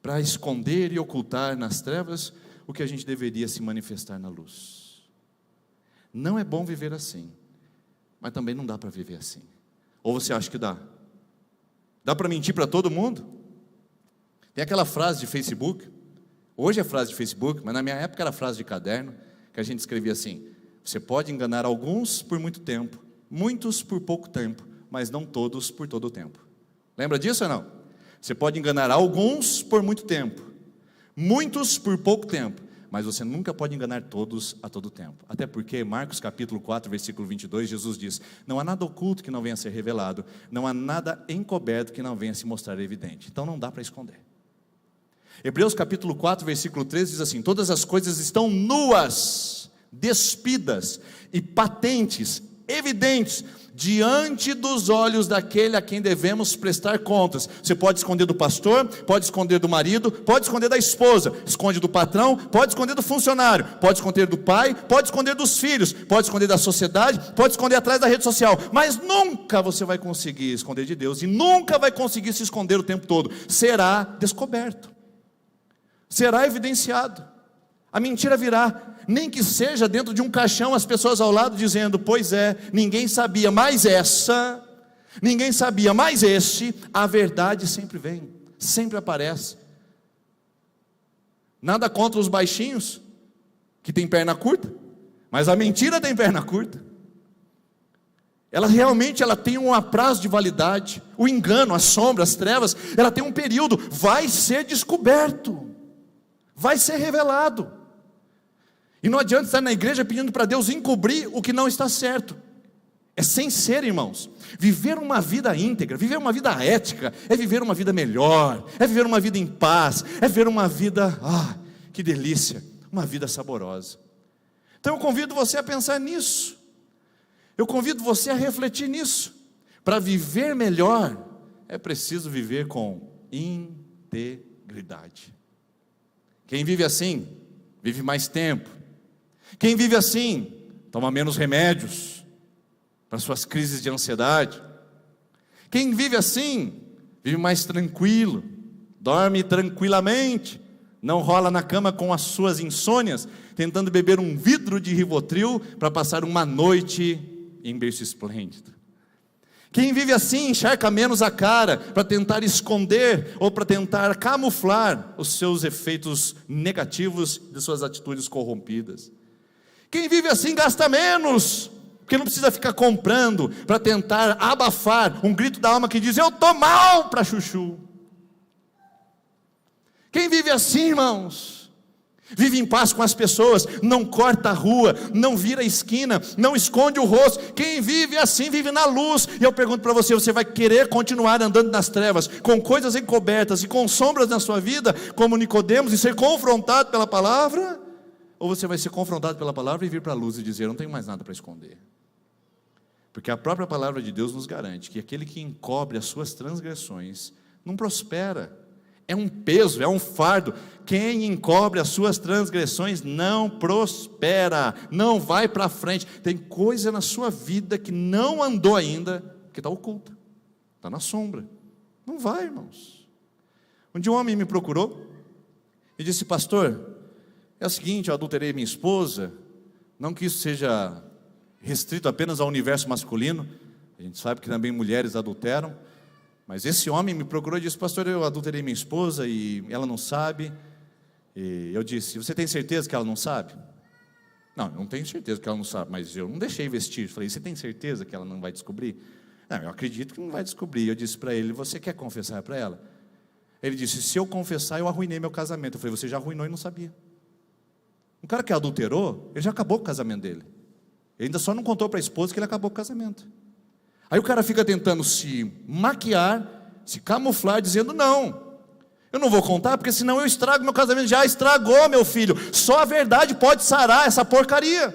para esconder e ocultar nas trevas o que a gente deveria se manifestar na luz. Não é bom viver assim, mas também não dá para viver assim. Ou você acha que dá? Dá para mentir para todo mundo? Tem aquela frase de Facebook, hoje é frase de Facebook, mas na minha época era frase de caderno, que a gente escrevia assim: você pode enganar alguns por muito tempo, muitos por pouco tempo, mas não todos por todo o tempo. Lembra disso ou não? Você pode enganar alguns por muito tempo, muitos por pouco tempo, mas você nunca pode enganar todos a todo tempo. Até porque Marcos capítulo 4, versículo 22, Jesus diz: não há nada oculto que não venha a ser revelado, não há nada encoberto que não venha a se mostrar evidente. Então não dá para esconder. Hebreus capítulo 4, versículo 13 diz assim: todas as coisas estão nuas, despidas e patentes, evidentes, diante dos olhos daquele a quem devemos prestar contas. Você pode esconder do pastor, pode esconder do marido, pode esconder da esposa, esconde do patrão, pode esconder do funcionário, pode esconder do pai, pode esconder dos filhos, pode esconder da sociedade, pode esconder atrás da rede social, mas nunca você vai conseguir esconder de Deus, e nunca vai conseguir se esconder o tempo todo. Será descoberto, será evidenciado, a mentira virá, nem que seja dentro de um caixão, as pessoas ao lado dizendo: pois é, ninguém sabia, mas essa, ninguém sabia, mas este. A verdade sempre vem, sempre aparece. Nada contra os baixinhos, que tem perna curta, mas a mentira tem perna curta. Ela realmente tem um prazo de validade. O engano, a sombra, as trevas, ela tem um período, vai ser descoberto, vai ser revelado. E não adianta estar na igreja pedindo para Deus encobrir o que não está certo. É sincero, irmãos. Viver uma vida íntegra, viver uma vida ética, é viver uma vida melhor, é viver uma vida em paz, é viver uma vida, que delícia, uma vida saborosa. Então eu convido você a pensar nisso. Eu convido você a refletir nisso. Para viver melhor, é preciso viver com integridade. Quem vive assim, vive mais tempo. Quem vive assim, toma menos remédios, para suas crises de ansiedade. Quem vive assim, vive mais tranquilo, dorme tranquilamente, não rola na cama com as suas insônias, tentando beber um vidro de Rivotril para passar uma noite em berço esplêndido. Quem vive assim encharca menos a cara para tentar esconder ou para tentar camuflar os seus efeitos negativos de suas atitudes corrompidas. Quem vive assim gasta menos, porque não precisa ficar comprando para tentar abafar um grito da alma que diz: eu estou mal para chuchu. Quem vive assim, irmãos, vive em paz com as pessoas, não corta a rua, não vira a esquina, não esconde o rosto. Quem vive assim, vive na luz. E eu pergunto para você: você vai querer continuar andando nas trevas, com coisas encobertas e com sombras na sua vida, como Nicodemos, e ser confrontado pela palavra? Ou você vai ser confrontado pela palavra e vir para a luz e dizer: eu não tenho mais nada para esconder? Porque a própria palavra de Deus nos garante que aquele que encobre as suas transgressões não prospera. É um peso, é um fardo. Quem encobre as suas transgressões não prospera, não vai para frente. Tem coisa na sua vida que não andou ainda, que está oculta, está na sombra. Não vai, irmãos. Um dia um homem me procurou e disse: pastor, é o seguinte, eu adulterei minha esposa. Não que isso seja restrito apenas ao universo masculino, a gente sabe que também mulheres adulteram. Mas esse homem me procurou e disse: pastor, eu adulterei minha esposa e ela não sabe. E eu disse: você tem certeza que ela não sabe? Não, eu não tenho certeza que ela não sabe, mas eu não deixei vestir. Falei: você tem certeza que ela não vai descobrir? Não, eu acredito que não vai descobrir. Eu disse para ele: você quer confessar para ela? Ele disse: se eu confessar, eu arruinei meu casamento. Eu falei: você já arruinou e não sabia. Um cara que adulterou, ele já acabou com o casamento dele. Ele ainda só não contou para a esposa que ele acabou com o casamento. Aí o cara fica tentando se maquiar, se camuflar, dizendo: não, eu não vou contar, porque senão eu estrago meu casamento. Já estragou, meu filho. Só a verdade pode sarar essa porcaria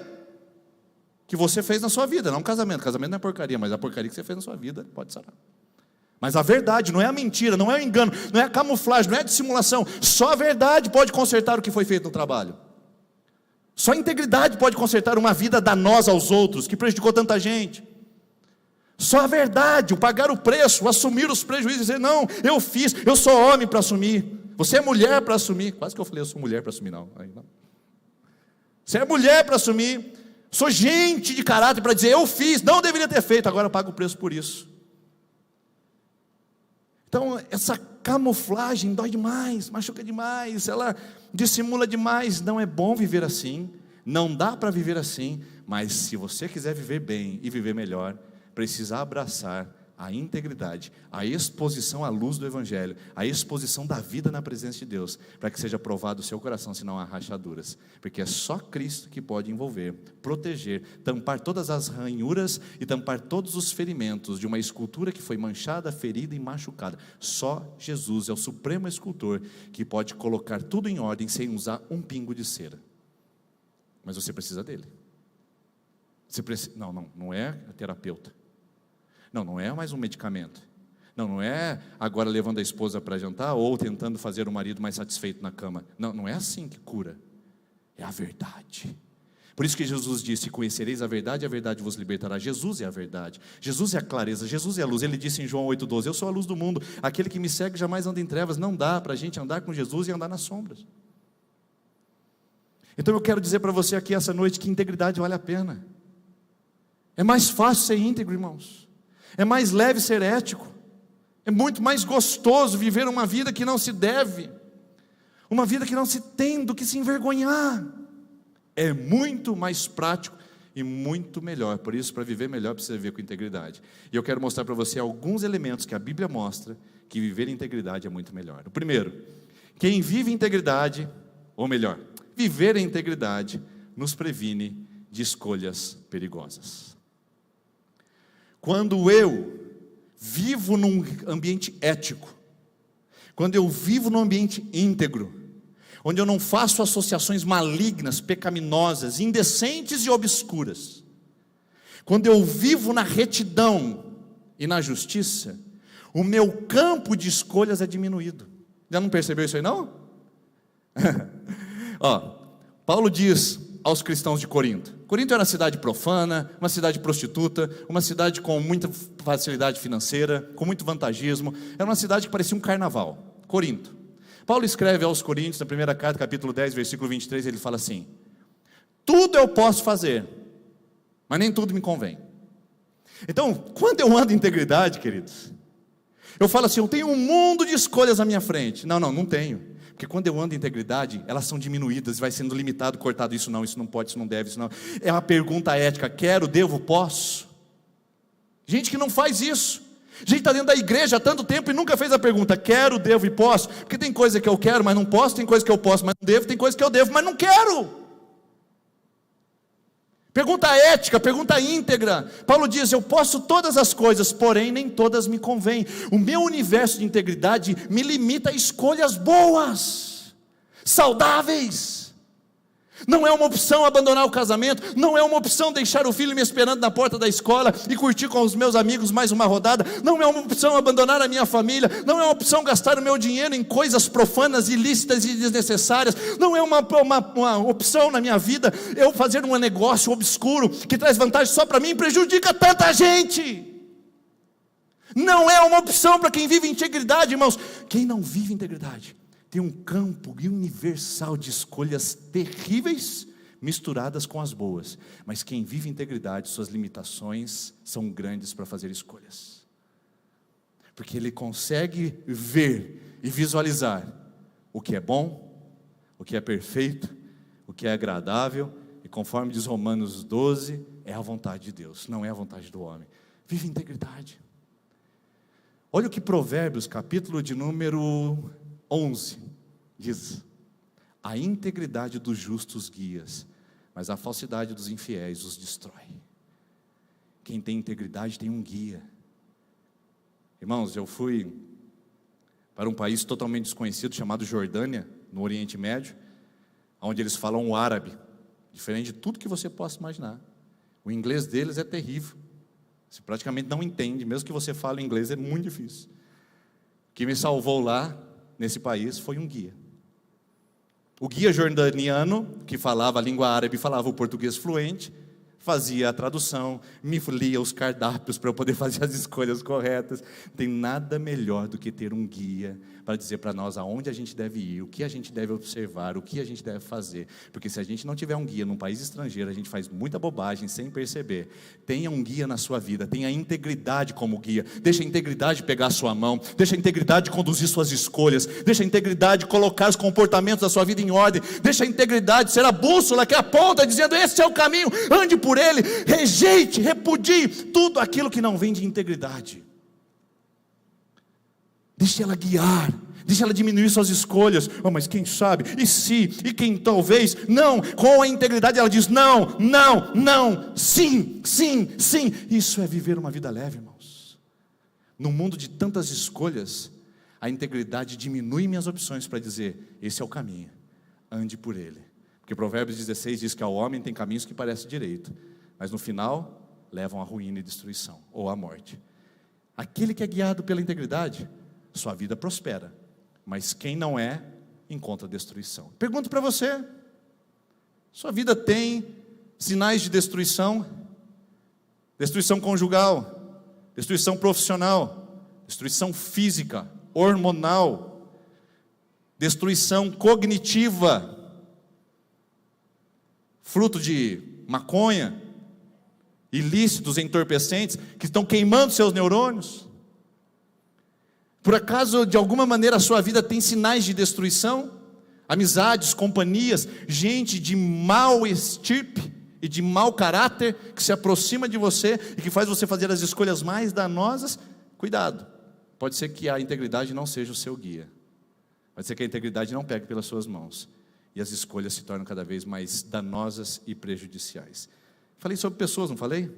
que você fez na sua vida. Não casamento, casamento não é porcaria, mas a porcaria que você fez na sua vida pode sarar. Mas a verdade, não é a mentira, não é o engano, não é a camuflagem, não é a dissimulação. Só a verdade pode consertar o que foi feito no trabalho. Só a integridade pode consertar uma vida danosa aos outros, que prejudicou tanta gente. Só a verdade, o pagar o preço, o assumir os prejuízos, dizer: não, eu fiz, eu sou homem para assumir, você é mulher para assumir. Quase que eu falei: eu sou mulher para assumir, não. Aí, não. Você é mulher para assumir, sou gente de caráter para dizer: eu fiz, não deveria ter feito, agora eu pago o preço por isso. Então, essa camuflagem dói demais, machuca demais, ela dissimula demais. Não é bom viver assim, não dá para viver assim, mas se você quiser viver bem e viver melhor, precisa abraçar a integridade, a exposição à luz do Evangelho, a exposição da vida na presença de Deus, para que seja provado o seu coração, se não há rachaduras, porque é só Cristo que pode envolver, proteger, tampar todas as ranhuras e tampar todos os ferimentos de uma escultura que foi manchada, ferida e machucada. Só Jesus é o supremo escultor que pode colocar tudo em ordem sem usar um pingo de cera. Mas você precisa dele. Não é a terapeuta. Não é mais um medicamento. Não é agora levando a esposa para jantar ou tentando fazer o marido mais satisfeito na cama. Não é assim que cura. É a verdade. Por isso que Jesus disse: conhecereis a verdade vos libertará. Jesus é a verdade. Jesus é a clareza. Jesus é a luz. Ele disse em João 8,12: eu sou a luz do mundo. Aquele que me segue jamais anda em trevas. Não dá para a gente andar com Jesus e andar nas sombras. Então eu quero dizer para você aqui essa noite que integridade vale a pena. É mais fácil ser íntegro, irmãos. É mais leve ser ético. É muito mais gostoso viver uma vida que não se deve, uma vida que não se tem do que se envergonhar. É muito mais prático e muito melhor. Por isso, para viver melhor, precisa viver com integridade. E eu quero mostrar para você alguns elementos que a Bíblia mostra que viver em integridade é muito melhor. O primeiro: quem vive em integridade, ou melhor, viver em integridade, nos previne de escolhas perigosas. Quando eu vivo num ambiente ético, quando eu vivo num ambiente íntegro, onde eu não faço associações malignas, pecaminosas, indecentes e obscuras, quando eu vivo na retidão e na justiça, o meu campo de escolhas é diminuído. Já não percebeu isso aí não? Paulo diz aos cristãos de Corinto. Corinto era uma cidade profana, uma cidade prostituta, uma cidade com muita facilidade financeira, com muito vantagismo. Era uma cidade que parecia um carnaval. Corinto. Paulo escreve aos Coríntios, na primeira carta, capítulo 10, versículo 23, ele fala assim: tudo eu posso fazer, mas nem tudo me convém. Então, quando eu ando em integridade, queridos, eu falo assim, eu tenho um mundo de escolhas à minha frente. Não tenho. Porque quando eu ando em integridade, elas são diminuídas, vai sendo limitado, cortado, isso não pode, isso não deve, isso não. É uma pergunta ética, quero, devo, posso. Gente que não faz isso. Gente está dentro da igreja há tanto tempo e nunca fez a pergunta, quero, devo e posso. Porque tem coisa que eu quero, mas não posso, tem coisa que eu posso, mas não devo, tem coisa que eu devo, mas não quero. Pergunta ética, pergunta íntegra. Paulo diz, eu posso todas as coisas, porém nem todas me convêm. O meu universo de integridade me limita a escolhas boas, saudáveis. Não é uma opção abandonar o casamento, não é uma opção deixar o filho me esperando na porta da escola e curtir com os meus amigos mais uma rodada, não é uma opção abandonar a minha família, não é uma opção gastar o meu dinheiro em coisas profanas, ilícitas e desnecessárias, não é uma opção na minha vida eu fazer um negócio obscuro que traz vantagem só para mim e prejudica tanta gente. Não é uma opção para quem vive integridade, irmãos. Quem não vive integridade tem um campo universal de escolhas terríveis misturadas com as boas. Mas quem vive integridade, suas limitações são grandes para fazer escolhas. Porque ele consegue ver e visualizar o que é bom, o que é perfeito, o que é agradável. E conforme diz Romanos 12, é a vontade de Deus, não é a vontade do homem. Vive integridade. Olha o que Provérbios, capítulo de número 11, diz: a integridade dos justos guias, mas a falsidade dos infiéis os destrói. Quem tem integridade tem um guia. Irmãos, eu fui para um país totalmente desconhecido, chamado Jordânia, no Oriente Médio, onde eles falam o árabe, diferente de tudo que você possa imaginar. O inglês deles é terrível, você praticamente não entende, mesmo que você fale inglês, é muito difícil. O que me salvou lá, nesse país, foi um guia. O guia jordaniano, que falava a língua árabe, falava o português fluente, fazia a tradução, me lia os cardápios para eu poder fazer as escolhas corretas. Não tem nada melhor do que ter um guia para dizer para nós aonde a gente deve ir, o que a gente deve observar, o que a gente deve fazer. Porque se a gente não tiver um guia num país estrangeiro, a gente faz muita bobagem sem perceber. Tenha um guia na sua vida, tenha a integridade como guia. Deixa a integridade pegar a sua mão, deixa a integridade conduzir suas escolhas, deixa a integridade colocar os comportamentos da sua vida em ordem, deixa a integridade ser a bússola que aponta, dizendo, esse é o caminho, ande por ele, rejeite, repudie tudo aquilo que não vem de integridade. Deixe ela guiar, deixe ela diminuir suas escolhas. Oh, mas quem sabe, e se, e quem talvez, não, com a integridade ela diz não, não, não, sim, sim, sim. Isso é viver uma vida leve, irmãos. No mundo de tantas escolhas, a integridade diminui minhas opções para dizer, esse é o caminho, ande por ele. Porque Provérbios 16 diz que ao homem tem caminhos que parecem direito, mas no final levam à ruína e destruição, ou à morte. Aquele que é guiado pela integridade, sua vida prospera, mas quem não é, encontra destruição. Pergunto para você, sua vida tem sinais de destruição? Destruição conjugal, destruição profissional, destruição física, hormonal, destruição cognitiva, fruto de maconha, ilícitos, entorpecentes, que estão queimando seus neurônios? Por acaso, de alguma maneira, a sua vida tem sinais de destruição? Amizades, companhias, gente de mau estirpe e de mau caráter, que se aproxima de você e que faz você fazer as escolhas mais danosas? Cuidado, pode ser que a integridade não seja o seu guia, pode ser que a integridade não pegue pelas suas mãos, e as escolhas se tornam cada vez mais danosas e prejudiciais. Falei sobre pessoas, não falei?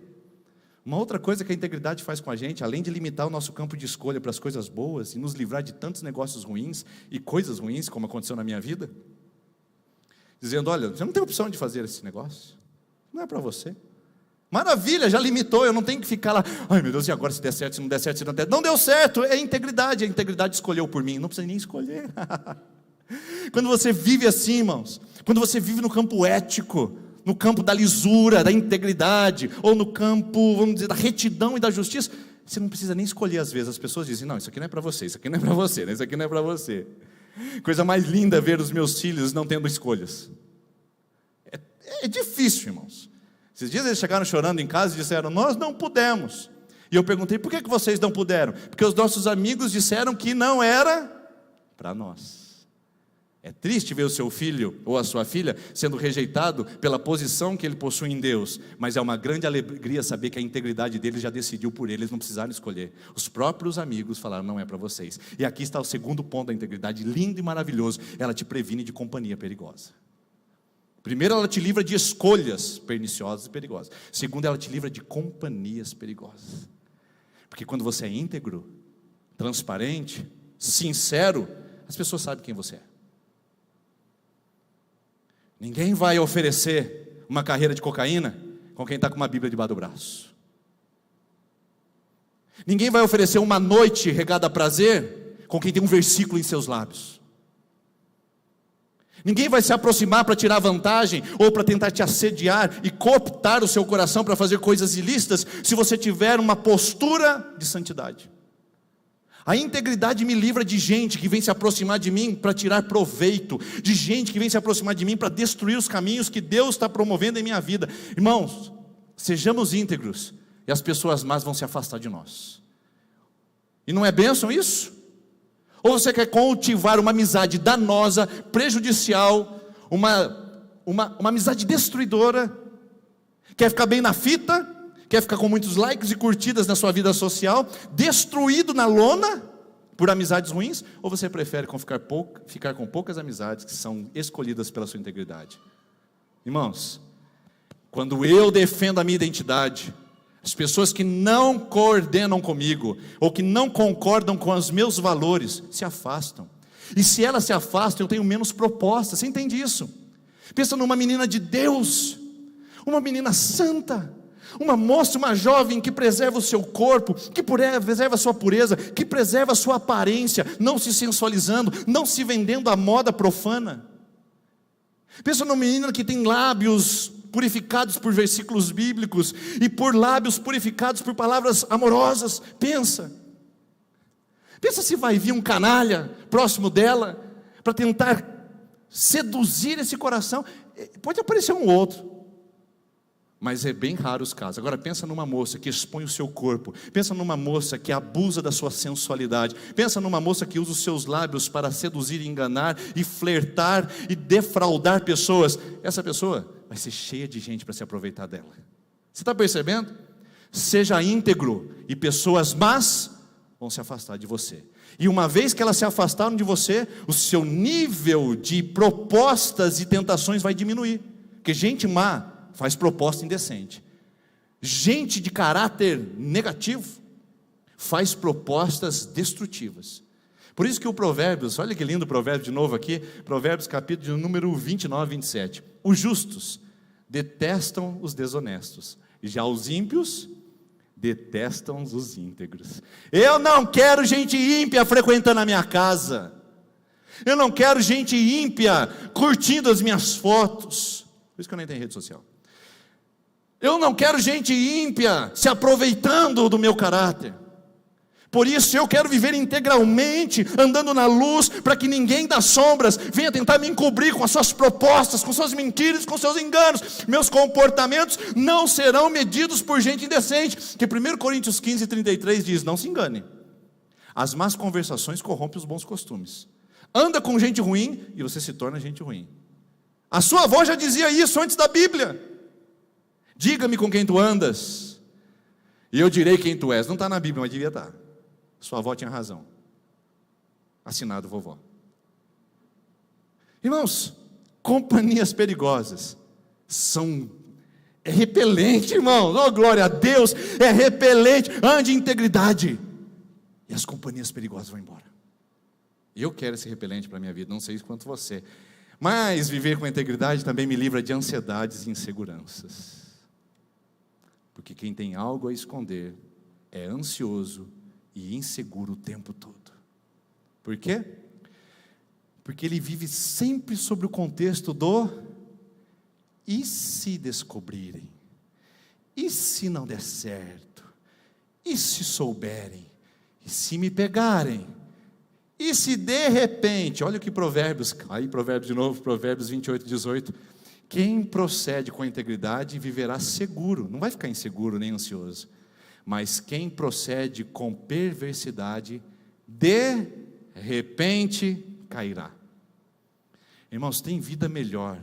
Uma outra coisa que a integridade faz com a gente, além de limitar o nosso campo de escolha para as coisas boas e nos livrar de tantos negócios ruins e coisas ruins, como aconteceu na minha vida, dizendo, olha, você não tem opção de fazer esse negócio, não é para você. Maravilha, já limitou, eu não tenho que ficar lá, ai meu Deus, e agora se der certo, se não der certo, se não der certo. Não deu certo, é a integridade escolheu por mim, não precisa nem escolher. Quando você vive assim, irmãos, quando você vive no campo ético, no campo da lisura, da integridade, ou no campo, vamos dizer, da retidão e da justiça, você não precisa nem escolher às vezes. As pessoas dizem, não, isso aqui não é para você, isso aqui não é para você, isso aqui não é para você. Coisa mais linda ver os meus filhos não tendo escolhas. É difícil, irmãos. Esses dias eles chegaram chorando em casa e disseram, nós não pudemos. E eu perguntei, por que vocês não puderam? Porque os nossos amigos disseram que não era para nós. É triste ver o seu filho ou a sua filha sendo rejeitado pela posição que ele possui em Deus, mas é uma grande alegria saber que a integridade deles já decidiu por eles, não precisaram escolher. Os próprios amigos falaram, não é para vocês. E aqui está o segundo ponto da integridade, lindo e maravilhoso. Ela te previne de companhia perigosa. Primeiro, ela te livra de escolhas perniciosas e perigosas. Segundo, ela te livra de companhias perigosas. Porque quando você é íntegro, transparente, sincero, as pessoas sabem quem você é. Ninguém vai oferecer uma carreira de cocaína com quem está com uma Bíblia debaixo do braço. Ninguém vai oferecer uma noite regada a prazer com quem tem um versículo em seus lábios. Ninguém vai se aproximar para tirar vantagem ou para tentar te assediar e cooptar o seu coração para fazer coisas ilícitas se você tiver uma postura de santidade. A integridade me livra de gente que vem se aproximar de mim para tirar proveito, de gente que vem se aproximar de mim para destruir os caminhos que Deus está promovendo em minha vida. Irmãos, sejamos íntegros e as pessoas más vão se afastar de nós. E não é bênção isso? Ou você quer cultivar uma amizade danosa, prejudicial, uma amizade destruidora, quer ficar bem na fita, quer ficar com muitos likes e curtidas na sua vida social, destruído na lona por amizades ruins? Ou você prefere ficar com poucas amizades que são escolhidas pela sua integridade? Irmãos, quando eu defendo a minha identidade, as pessoas que não coordenam comigo, ou que não concordam com os meus valores, se afastam. E se elas se afastam, eu tenho menos proposta. Você entende isso? Pensa numa menina de Deus, uma menina santa, uma moça, uma jovem que preserva o seu corpo, que preserva a sua pureza, que preserva a sua aparência, não se sensualizando, não se vendendo à moda profana. Pensa numa menina que tem lábios purificados por versículos bíblicos e por lábios purificados por palavras amorosas. Pensa se vai vir um canalha próximo dela para tentar seduzir esse coração. Pode aparecer um outro, mas é bem raro os casos. Agora pensa numa moça que expõe o seu corpo, pensa numa moça que abusa da sua sensualidade, pensa numa moça que usa os seus lábios para seduzir, enganar e flertar e defraudar pessoas. Essa pessoa vai ser cheia de gente para se aproveitar dela. Você está percebendo? Seja íntegro e pessoas más vão se afastar de você. E uma vez que elas se afastaram de você, o seu nível de propostas e tentações vai diminuir. Porque gente má faz proposta indecente. Gente de caráter negativo faz propostas destrutivas. Por isso que o Provérbios, olha que lindo o Provérbio de novo aqui, Provérbios capítulo de número 29, 27. Os justos detestam os desonestos, já os ímpios detestam os íntegros. Eu não quero gente ímpia frequentando a minha casa. Eu não quero gente ímpia curtindo as minhas fotos. Por isso que eu nem tenho rede social. Eu não quero gente ímpia se aproveitando do meu caráter. Por isso eu quero viver integralmente, andando na luz, para que ninguém das sombras venha tentar me encobrir com as suas propostas, com suas mentiras, com seus enganos. Meus comportamentos não serão medidos por gente indecente. Que 1 Coríntios 15, 33 diz, não se engane, as más conversações corrompem os bons costumes. Anda com gente ruim e você se torna gente ruim. A sua avó já dizia isso antes da Bíblia. Diga-me com quem tu andas, e eu direi quem tu és. Não está na Bíblia, mas devia estar. Sua avó tinha razão. Assinado vovó. Irmãos, companhias perigosas é repelente, irmãos. Oh, glória a Deus, é repelente. Ande em integridade e as companhias perigosas vão embora. E eu quero esse repelente para a minha vida, não sei quanto você. Mas viver com integridade também me livra de ansiedades e inseguranças. Porque quem tem algo a esconder é ansioso e inseguro o tempo todo. Por quê? Porque ele vive sempre sobre o contexto do E se descobrirem? E se não der certo? E se souberem? E se me pegarem? E se de repente, olha o que Provérbios, aí Provérbios de novo, Provérbios 28, 18, quem procede com integridade viverá seguro, não vai ficar inseguro nem ansioso, mas quem procede com perversidade, de repente cairá. Irmãos, tem vida melhor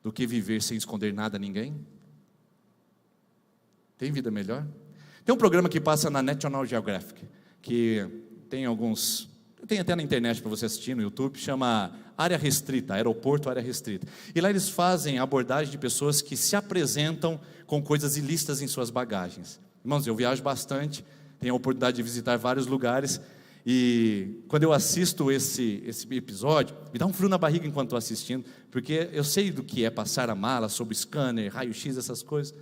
do que viver sem esconder nada a ninguém? Tem vida melhor? Tem um programa que passa na National Geographic, que tem alguns, tem até na internet para você assistir no YouTube, chama Área Restrita, Aeroporto Área Restrita. E lá eles fazem abordagem de pessoas que se apresentam com coisas ilícitas em suas bagagens. Irmãos, eu viajo bastante, tenho a oportunidade de visitar vários lugares, e quando eu assisto esse episódio, me dá um frio na barriga enquanto estou assistindo, porque eu sei do que é passar a mala, sobre scanner, raio-x, essas coisas.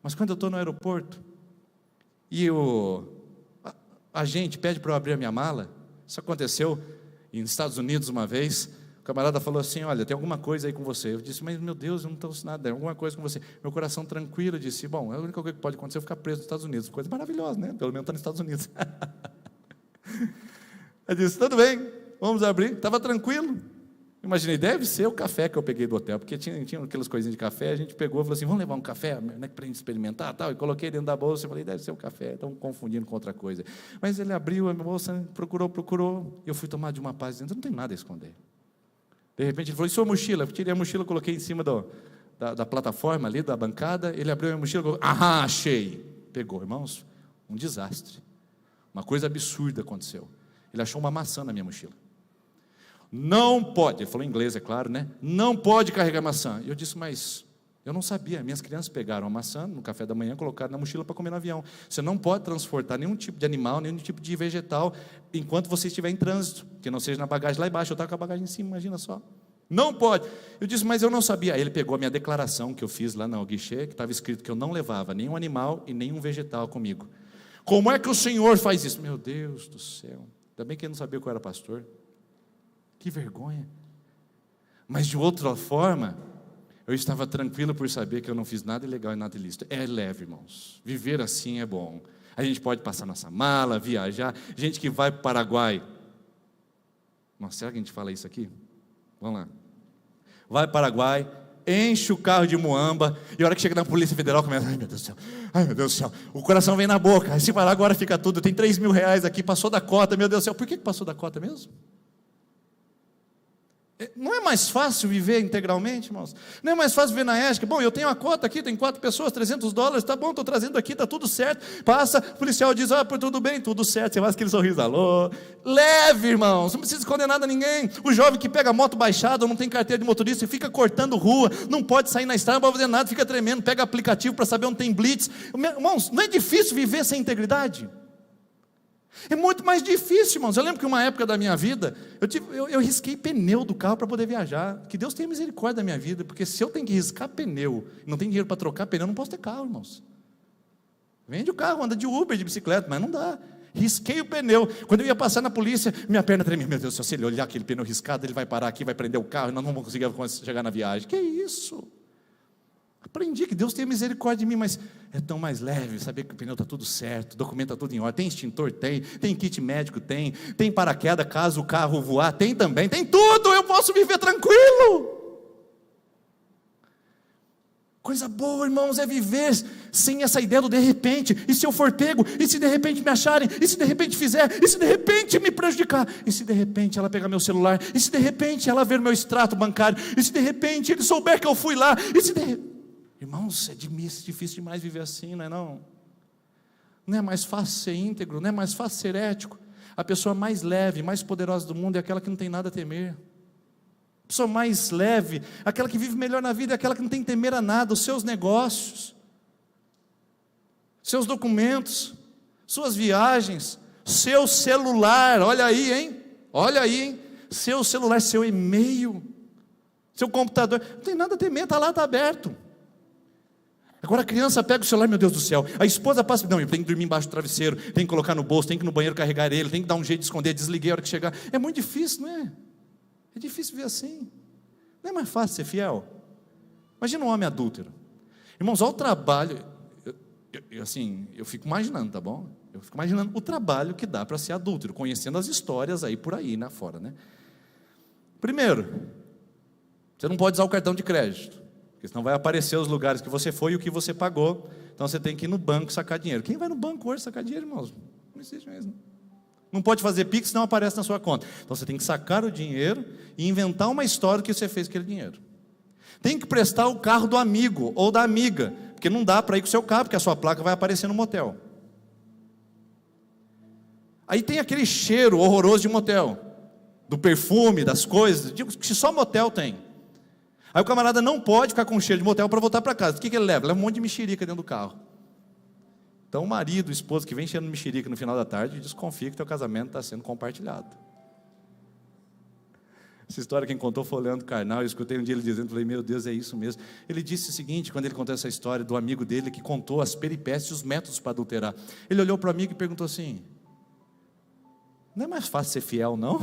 Mas quando eu estou no aeroporto, e a gente pede para eu abrir a minha mala, isso aconteceu nos Estados Unidos uma vez, o camarada falou assim, olha, tem alguma coisa aí com você. Eu disse, mas meu Deus, eu não estou nada, tem alguma coisa com você. Meu coração tranquilo, eu disse, bom, a única coisa que pode acontecer é eu ficar preso nos Estados Unidos. Coisa maravilhosa, né? Pelo menos está nos Estados Unidos. Eu disse, tudo bem, vamos abrir. Estava tranquilo. Imaginei, deve ser o café que eu peguei do hotel, porque tinha aquelas coisinhas de café, a gente pegou e falou assim, vamos levar um café, né, para a gente experimentar, tal, e coloquei dentro da bolsa, e falei, deve ser o café, estão confundindo com outra coisa. Mas ele abriu a minha bolsa, procurou, e eu fui tomar de uma paz, dizendo, não tem nada a esconder. De repente ele falou, e sua mochila? Eu tirei a mochila, coloquei em cima da plataforma ali, da bancada, ele abriu a minha mochila, colocou, achei. Pegou, irmãos, um desastre. Uma coisa absurda aconteceu. Ele achou uma maçã na minha mochila. Não pode, ele falou em inglês, é claro, né? Não pode carregar maçã. E eu disse, mas eu não sabia. Minhas crianças pegaram a maçã no café da manhã, colocaram na mochila para comer no avião. Você não pode transportar nenhum tipo de animal, nenhum tipo de vegetal, enquanto você estiver em trânsito, que não seja na bagagem lá embaixo. Eu estava com a bagagem em cima, imagina só. Não pode. Eu disse, mas eu não sabia. Aí ele pegou a minha declaração que eu fiz lá no guichê, que estava escrito que eu não levava nenhum animal e nenhum vegetal comigo. Como é que o senhor faz isso? Meu Deus do céu. Ainda bem que ele não sabia que eu era pastor. Que vergonha. Mas de outra forma, eu estava tranquilo por saber que eu não fiz nada ilegal e nada ilícito. É leve, irmãos. Viver assim é bom. A gente pode passar nossa mala, viajar. Gente que vai para o Paraguai. Nossa, será que a gente fala isso aqui? Vamos lá. Vai para o Paraguai, enche o carro de muamba, e a hora que chega na Polícia Federal, começa, ai meu Deus do céu, ai meu Deus do céu, o coração vem na boca, aí se parar agora fica tudo, tem 3 mil reais aqui, passou da cota, meu Deus do céu, por que passou da cota mesmo? Não é mais fácil viver integralmente, irmãos? Não é mais fácil viver na ética? Bom, eu tenho a cota aqui, tem 4 pessoas, $300, tá bom, estou trazendo aqui, está tudo certo. Passa, o policial diz, tudo bem, tudo certo. Você faz aquele sorriso, alô. Leve, irmãos, não precisa esconder nada a ninguém. O jovem que pega a moto baixada, não tem carteira de motorista e fica cortando rua, não pode sair na estrada, não pode fazer nada, fica tremendo, pega aplicativo para saber onde tem blitz. Irmãos, não é difícil viver sem integridade? É muito mais difícil, irmãos. Eu lembro que uma época da minha vida, eu risquei pneu do carro para poder viajar. Que Deus tenha misericórdia da minha vida, porque se eu tenho que riscar pneu, não tenho dinheiro para trocar pneu, eu não posso ter carro, irmãos. Vende o carro, anda de Uber, de bicicleta, mas não dá. Risquei o pneu. Quando eu ia passar na polícia, minha perna tremia. Meu Deus do céu, se ele olhar aquele pneu riscado, ele vai parar aqui, vai prender o carro, e nós não vamos conseguir chegar na viagem. Que isso? Aprendi que Deus tenha misericórdia de mim, mas é tão mais leve saber que o pneu está tudo certo, o documento está tudo em ordem, tem extintor? Tem kit médico? Tem paraquedas caso o carro voar? Tem também, tem tudo, eu posso viver tranquilo. Coisa boa, irmãos, é viver sem essa ideia do de repente. E se eu for pego? E se de repente me acharem? E se de repente fizer? E se de repente me prejudicar? E se de repente ela pegar meu celular? E se de repente ela ver meu extrato bancário? E se de repente ele souber que eu fui lá? E se de repente... Irmãos, é difícil demais viver assim, não é não? Não é mais fácil ser íntegro, não é mais fácil ser ético. A pessoa mais leve, mais poderosa do mundo é aquela que não tem nada a temer. A pessoa mais leve, aquela que vive melhor na vida, é aquela que não tem que temer a nada. Os seus negócios, seus documentos, suas viagens, seu celular, olha aí, hein? Seu celular, seu e-mail, seu computador, não tem nada a temer, está lá, está aberto. Agora a criança pega o celular, meu Deus do céu, a esposa passa, não, eu tenho que dormir embaixo do travesseiro, tenho que colocar no bolso, tenho que ir no banheiro carregar ele, tenho que dar um jeito de esconder, desliguei a hora que chegar. É muito difícil, não é? É difícil ver assim. Não é mais fácil ser fiel? Imagina um homem adúltero. Irmãos, olha o trabalho. Eu fico imaginando, tá bom? Eu fico imaginando o trabalho que dá para ser adúltero, conhecendo as histórias aí por aí, né, fora, né? Primeiro, você não pode usar o cartão de crédito, porque senão vai aparecer os lugares que você foi e o que você pagou. Então você tem que ir no banco sacar dinheiro. Quem vai no banco hoje sacar dinheiro, irmãos? Não existe mesmo. Não pode fazer Pix, não aparece na sua conta. Então você tem que sacar o dinheiro e inventar uma história do que você fez com aquele dinheiro. Tem que prestar o carro do amigo ou da amiga, porque não dá para ir com o seu carro, porque a sua placa vai aparecer no motel. Aí tem aquele cheiro horroroso de motel, do perfume, das coisas, que só motel tem. Aí o camarada não pode ficar com cheiro de motel para voltar para casa. O que ele leva? Leva um monte de mexerica dentro do carro. Então o marido, o esposo que vem cheirando mexerica no final da tarde, desconfia que teu casamento está sendo compartilhado. Essa história quem contou foi o Leandro Carnal. Eu escutei um dia ele dizendo, falei, meu Deus, é isso mesmo. Ele disse o seguinte, quando ele contou essa história do amigo dele que contou as peripécias e os métodos para adulterar. Ele olhou para o amigo e perguntou assim, não é mais fácil ser fiel, não?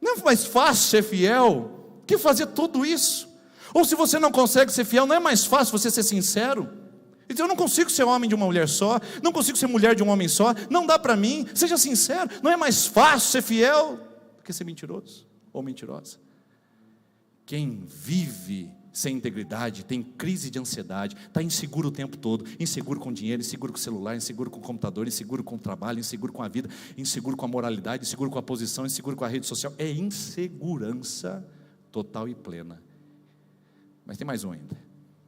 Não é mais fácil ser fiel que fazer tudo isso? Ou se você não consegue ser fiel, não é mais fácil você ser sincero? Ele diz, eu não consigo ser homem de uma mulher só, não consigo ser mulher de um homem só, não dá para mim, seja sincero, não é mais fácil ser fiel do que ser mentiroso ou mentirosa? Quem vive sem integridade tem crise de ansiedade, está inseguro o tempo todo, inseguro com dinheiro, inseguro com o celular, inseguro com o computador, inseguro com o trabalho, inseguro com a vida, inseguro com a moralidade, inseguro com a posição, inseguro com a rede social. É insegurança total e plena. Mas tem mais um ainda.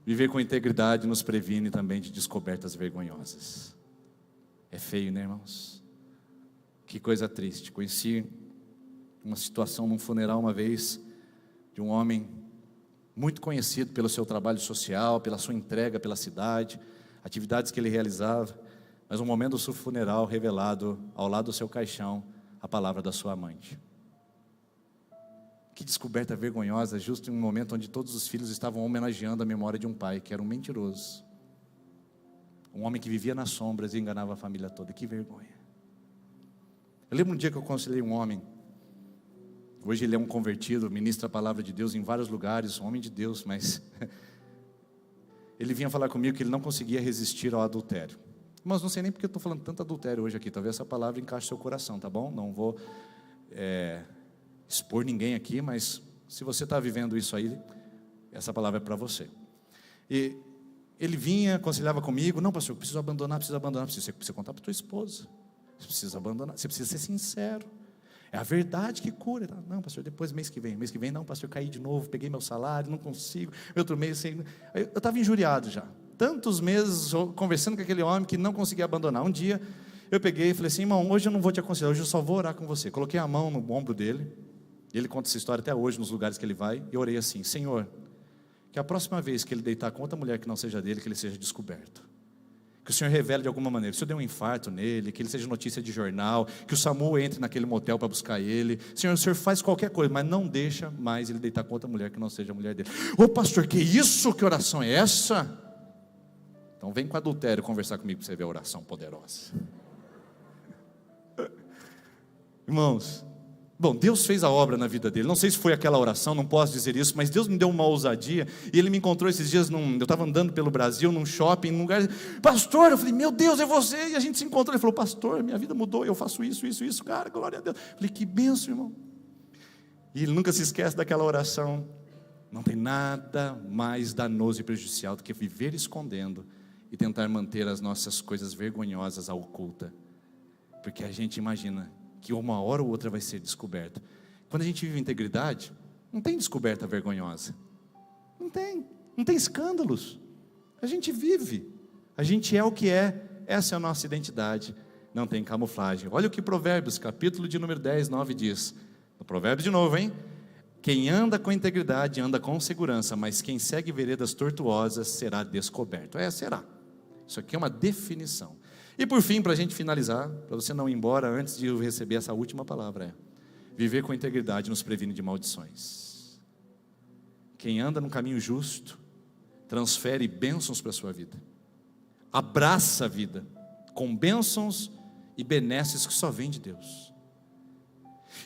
Viver com integridade nos previne também de descobertas vergonhosas. É feio, né, irmãos? Que coisa triste. Conheci uma situação num funeral uma vez de um homem muito conhecido pelo seu trabalho social, pela sua entrega pela cidade, atividades que ele realizava, mas um momento do seu funeral revelado ao lado do seu caixão a palavra da sua amante. Que descoberta vergonhosa, justo em um momento onde todos os filhos estavam homenageando a memória de um pai que era um mentiroso, um homem que vivia nas sombras e enganava a família toda. Que vergonha. Eu lembro um dia que eu aconselhei um homem. Hoje ele é um convertido, ministra a palavra de Deus em vários lugares, um homem de Deus, mas ele vinha falar comigo que ele não conseguia resistir ao adultério. Mas não sei nem porque eu estou falando tanto adultério hoje aqui, talvez essa palavra encaixe no seu coração, tá bom? Não vou expor ninguém aqui, mas se você está vivendo isso aí, essa palavra é para você. E ele vinha, aconselhava comigo, não pastor, eu preciso abandonar, você precisa contar para tua esposa, você precisa abandonar, você precisa ser sincero. É a verdade que cura. Não, pastor, depois mês que vem, não, pastor, caí de novo, peguei meu salário, não consigo, outro mês sem. Eu estava injuriado já, tantos meses conversando com aquele homem que não conseguia abandonar. Um dia, eu peguei e falei assim, irmão, hoje eu não vou te aconselhar, hoje eu só vou orar com você. Coloquei a mão no ombro dele, e ele conta essa história até hoje, nos lugares que ele vai, e orei assim, Senhor, que a próxima vez que ele deitar com outra mulher que não seja dele, que ele seja descoberto. Que o Senhor revele de alguma maneira, que o Senhor dê um infarto nele, que ele seja notícia de jornal, que o SAMU entre naquele motel para buscar ele. Senhor, o Senhor faz qualquer coisa, mas não deixa mais ele deitar com outra mulher que não seja a mulher dele. Ô pastor, que isso? Que oração é essa? Então vem com adultério conversar comigo para você ver a oração poderosa. Irmãos, bom, Deus fez a obra na vida dele. Não sei se foi aquela oração, não posso dizer isso, mas Deus me deu uma ousadia. E ele me encontrou esses dias, eu estava andando pelo Brasil, num shopping, num lugar. Pastor, eu falei, meu Deus, é você. E a gente se encontrou. Ele falou, pastor, minha vida mudou, eu faço isso, cara, glória a Deus. Eu falei, que benção, irmão. E ele nunca se esquece daquela oração. Não tem nada mais danoso e prejudicial do que viver escondendo e tentar manter as nossas coisas vergonhosas à oculta. Porque a gente imagina que uma hora ou outra vai ser descoberta. Quando a gente vive integridade, não tem descoberta vergonhosa. Não tem escândalos. A gente vive. A gente é o que é. Essa é a nossa identidade. Não tem camuflagem. Olha o que Provérbios, capítulo de número 10, 9 diz. No Provérbios de novo, hein? Quem anda com integridade anda com segurança, mas quem segue veredas tortuosas será descoberto. Será. Isso aqui é uma definição. E por fim, para a gente finalizar, para você não ir embora antes de eu receber essa última palavra, viver com integridade nos previne de maldições. Quem anda no caminho justo, transfere bênçãos para a sua vida, abraça a vida, com bênçãos e benesses que só vêm de Deus.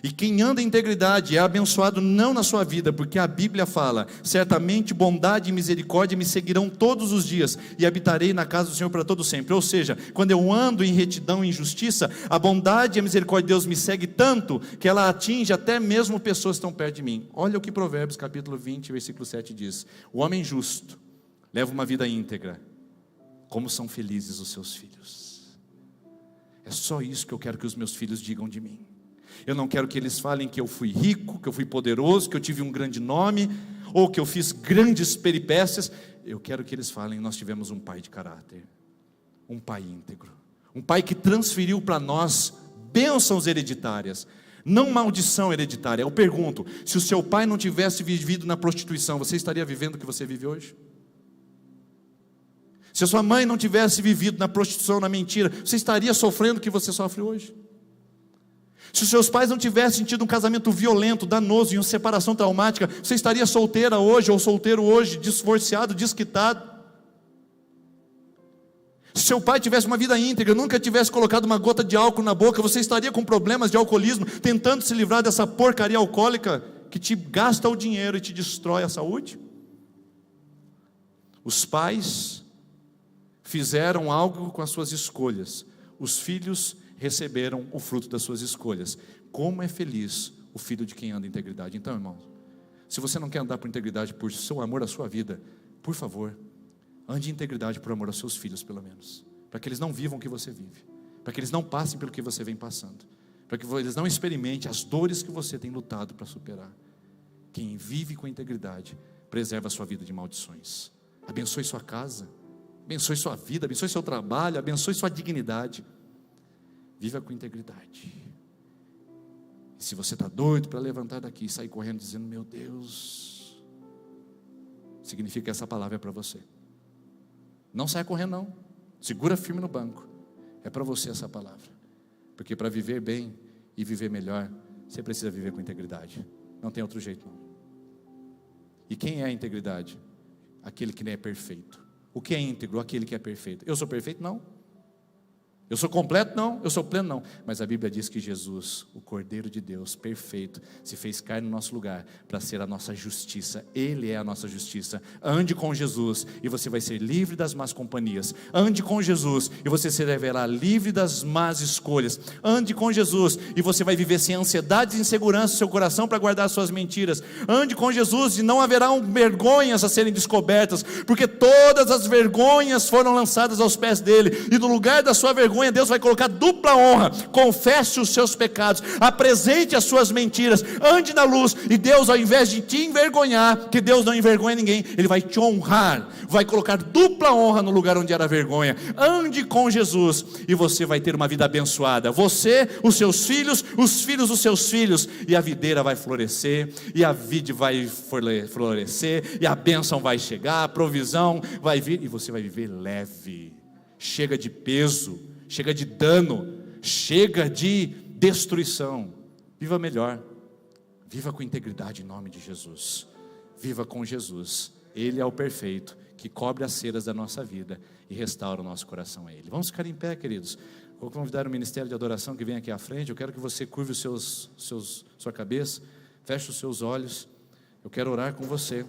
E quem anda em integridade é abençoado não na sua vida, porque a Bíblia fala: certamente bondade e misericórdia me seguirão todos os dias, e habitarei na casa do Senhor para todo sempre. Ou seja, quando eu ando em retidão e em justiça, a bondade e a misericórdia de Deus me segue tanto, que ela atinge até mesmo pessoas que estão perto de mim. Olha o que Provérbios capítulo 20, versículo 7 diz: o homem justo leva uma vida íntegra, como são felizes os seus filhos. É só isso que eu quero que os meus filhos digam de mim. Eu não quero que eles falem que eu fui rico, que eu fui poderoso, que eu tive um grande nome, ou que eu fiz grandes peripécias. Eu quero que eles falem: nós tivemos um pai de caráter, um pai íntegro, um pai que transferiu para nós bênçãos hereditárias, não maldição hereditária. Eu pergunto: se o seu pai não tivesse vivido na prostituição, você estaria vivendo o que você vive hoje? Se a sua mãe não tivesse vivido na prostituição, na mentira, você estaria sofrendo o que você sofre hoje? Se os seus pais não tivessem tido um casamento violento, danoso e uma separação traumática, você estaria solteira hoje, ou solteiro hoje, divorciado, desquitado? Se seu pai tivesse uma vida íntegra, nunca tivesse colocado uma gota de álcool na boca, você estaria com problemas de alcoolismo, tentando se livrar dessa porcaria alcoólica que te gasta o dinheiro e te destrói a saúde? Os pais fizeram algo com as suas escolhas, os filhos receberam o fruto das suas escolhas. Como é feliz o filho de quem anda em integridade. Então, irmãos, se você não quer andar por integridade por seu amor à sua vida, por favor, ande em integridade por amor aos seus filhos, pelo menos, para que eles não vivam o que você vive, para que eles não passem pelo que você vem passando, para que eles não experimentem as dores que você tem lutado para superar. Quem vive com integridade preserva a sua vida de maldições. Abençoe sua casa, abençoe sua vida, abençoe seu trabalho, abençoe sua dignidade. Viva com integridade. E se você está doido para levantar daqui e sair correndo dizendo: meu Deus, significa que essa palavra é para você. Não saia correndo não, segura firme no banco. É para você essa palavra. Porque para viver bem e viver melhor, você precisa viver com integridade. Não tem outro jeito não. E quem é a integridade? Aquele que nem é perfeito. O que é íntegro? Aquele que é perfeito. Eu sou perfeito? Não. Eu sou completo? Não. Eu sou pleno? Não. Mas a Bíblia diz que Jesus, o Cordeiro de Deus, perfeito, se fez carne no nosso lugar, para ser a nossa justiça. Ele é a nossa justiça. Ande com Jesus e você vai ser livre das más companhias. Ande com Jesus e você se verá livre das más escolhas. Ande com Jesus e você vai viver sem ansiedade e insegurança no seu coração para guardar suas mentiras. Ande com Jesus e não haverá vergonhas a serem descobertas, porque todas as vergonhas foram lançadas aos pés dele, e no lugar da sua vergonha, Deus vai colocar dupla honra. Confesse os seus pecados, apresente as suas mentiras, ande na luz, e Deus, ao invés de te envergonhar, que Deus não envergonha ninguém, Ele vai te honrar, vai colocar dupla honra no lugar onde era vergonha. Ande com Jesus e você vai ter uma vida abençoada, você, os seus filhos, os filhos dos seus filhos, e a videira vai florescer, e a vide vai florescer, e a bênção vai chegar, a provisão vai vir, e você vai viver leve. Chega de peso, chega de dano, chega de destruição. Viva melhor, viva com integridade em nome de Jesus. Viva com Jesus, Ele é o perfeito, que cobre as ceras da nossa vida e restaura o nosso coração a Ele. Vamos ficar em pé, queridos. Vou convidar o ministério de adoração que vem aqui à frente. Eu quero que você curve sua cabeça, feche os seus olhos. Eu quero orar com você.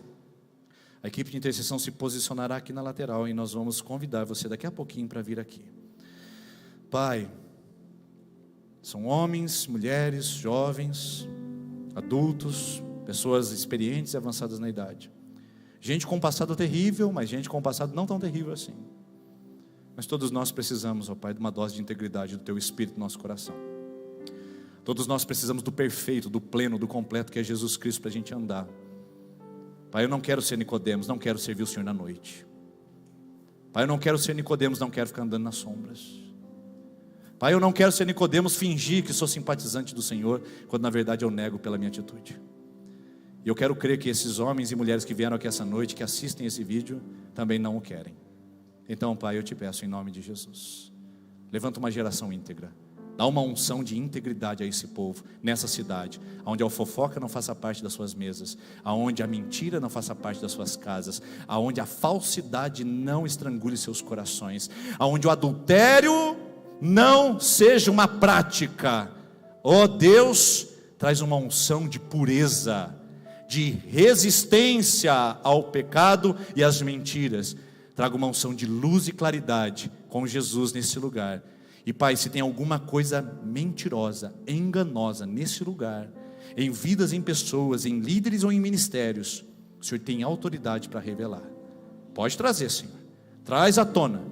A equipe de intercessão se posicionará aqui na lateral e nós vamos convidar você daqui a pouquinho para vir aqui. Pai, são homens, mulheres, jovens, adultos, pessoas experientes e avançadas na idade. Gente com um passado terrível, mas gente com um passado não tão terrível assim. Mas todos nós precisamos, ó Pai, de uma dose de integridade do Teu Espírito no nosso coração. Todos nós precisamos do perfeito, do pleno, do completo, que é Jesus Cristo, para a gente andar. Pai, eu não quero ser Nicodemos, não quero servir o Senhor na noite. Pai, eu não quero ser Nicodemos, não quero ficar andando nas sombras. Pai, eu não quero ser Nicodemos, fingir que sou simpatizante do Senhor, quando na verdade eu nego pela minha atitude. E eu quero crer que esses homens e mulheres que vieram aqui essa noite, que assistem esse vídeo, também não o querem. Então, Pai, eu te peço em nome de Jesus, levanta uma geração íntegra. Dá uma unção de integridade a esse povo, nessa cidade, onde a fofoca não faça parte das suas mesas, onde a mentira não faça parte das suas casas, onde a falsidade não estrangule seus corações, onde o adultério não seja uma prática. Ó Deus, traz uma unção de pureza, de resistência ao pecado e às mentiras. Traga uma unção de luz e claridade com Jesus nesse lugar. E Pai, se tem alguma coisa mentirosa, enganosa nesse lugar, em vidas, em pessoas, em líderes ou em ministérios, o Senhor tem autoridade para revelar. Pode trazer, Senhor. Traz à tona,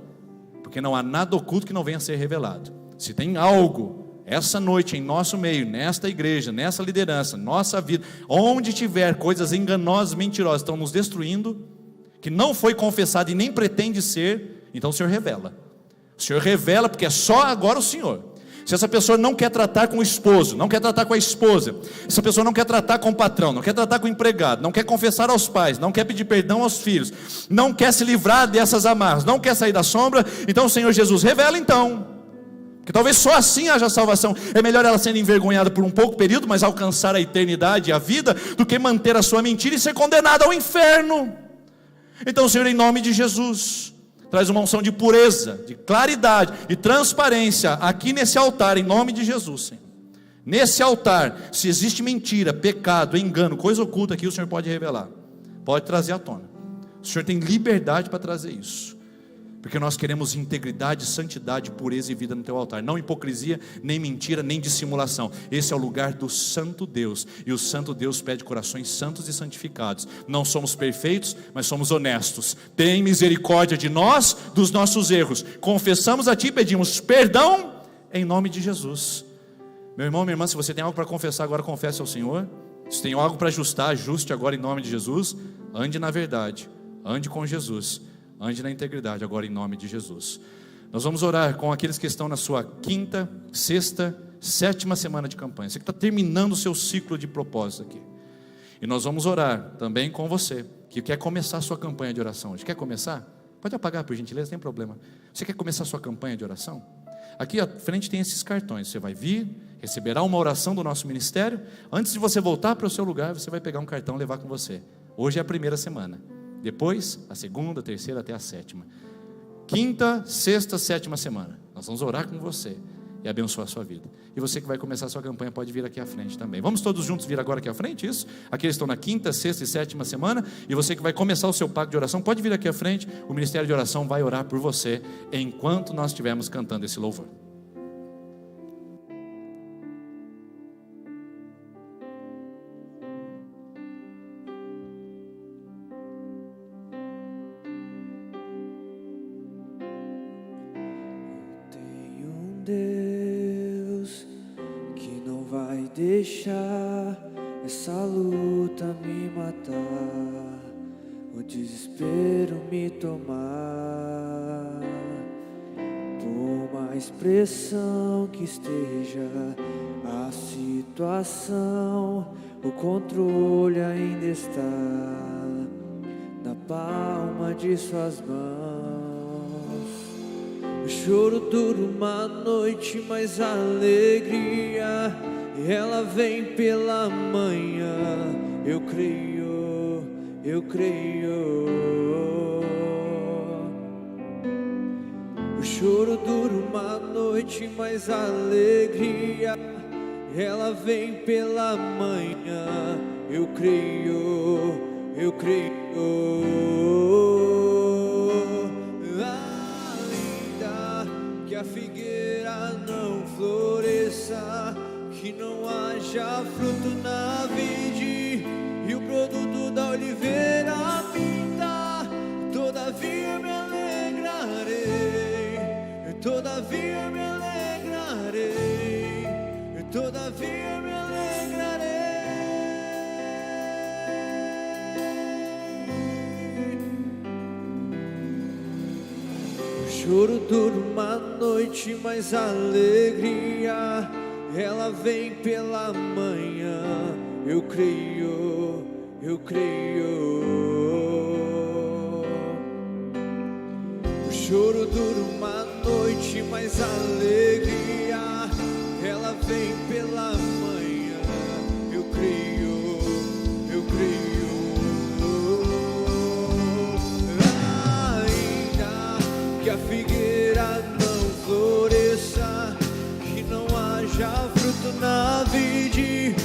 porque não há nada oculto que não venha a ser revelado. Se tem algo essa noite em nosso meio, nesta igreja, nessa liderança, nossa vida, onde tiver coisas enganosas, mentirosas, estão nos destruindo, que não foi confessado e nem pretende ser, então o Senhor revela. O Senhor revela, porque é só agora o Senhor. Se essa pessoa não quer tratar com o esposo, não quer tratar com a esposa, essa pessoa não quer tratar com o patrão, não quer tratar com o empregado, não quer confessar aos pais, não quer pedir perdão aos filhos, não quer se livrar dessas amarras, não quer sair da sombra, então o Senhor Jesus revela então, que talvez só assim haja salvação. É melhor ela sendo envergonhada por um pouco período, mas alcançar a eternidade e a vida, do que manter a sua mentira e ser condenada ao inferno. Então, Senhor, em nome de Jesus, traz uma unção de pureza, de claridade, de transparência aqui nesse altar, em nome de Jesus, Senhor. Nesse altar, se existe mentira, pecado, engano, coisa oculta aqui, o Senhor pode revelar, pode trazer à tona. O Senhor tem liberdade para trazer isso, porque nós queremos integridade, santidade, pureza e vida no teu altar. Não hipocrisia, nem mentira, nem dissimulação. Esse é o lugar do santo Deus, e o santo Deus pede corações santos e santificados. Não somos perfeitos, mas somos honestos. Tem misericórdia de nós, dos nossos erros. Confessamos a ti e pedimos perdão em nome de Jesus. Meu irmão, minha irmã, se você tem algo para confessar agora, confesse ao Senhor. Se tem algo para ajustar, ajuste agora em nome de Jesus. Ande na verdade, ande com Jesus, ande na integridade agora em nome de Jesus. Nós vamos orar com aqueles que estão na sua 5ª, 6ª, 7ª semana de campanha. Você que está terminando o seu ciclo de propósito aqui. E nós vamos orar também com você que quer começar a sua campanha de oração hoje. Quer começar? Pode apagar por gentileza, não tem problema. Você quer começar a sua campanha de oração? Aqui à frente tem esses cartões. Você vai vir, receberá uma oração do nosso ministério. Antes de você voltar para o seu lugar, você vai pegar um cartão e levar com você. Hoje é a 1ª semana. Depois, a 2ª, 3ª até a 7ª. 5ª, 6ª, 7ª semana. Nós vamos orar com você e abençoar a sua vida. E você que vai começar a sua campanha pode vir aqui à frente também. Vamos todos juntos vir agora aqui à frente, isso? Aqueles estão na 5ª, 6ª e 7ª semana. E você que vai começar o seu pacto de oração, pode vir aqui à frente. O Ministério de Oração vai orar por você enquanto nós estivermos cantando esse louvor. Deus que não vai deixar essa luta me matar, o desespero me tomar. Por mais pressão que esteja a situação, o controle ainda está na palma de suas mãos. O choro dura uma noite, mas a alegria, ela vem pela manhã. Eu creio, eu creio. O choro dura uma noite, mas a alegria, ela vem pela manhã. Eu creio, eu creio. Que a figueira não floresça, que não haja fruto na vide, e o produto da oliveira minta, todavia me alegrarei, todavia me alegrarei, todavia me alegrarei. O choro dura uma noite, mas a alegria, ela vem pela manhã. Eu creio, eu creio. O choro dura uma noite, mas a alegria, ela vem pela manhã. Eu creio, eu creio. Que a figueira não floresça, que não haja fruto na vide,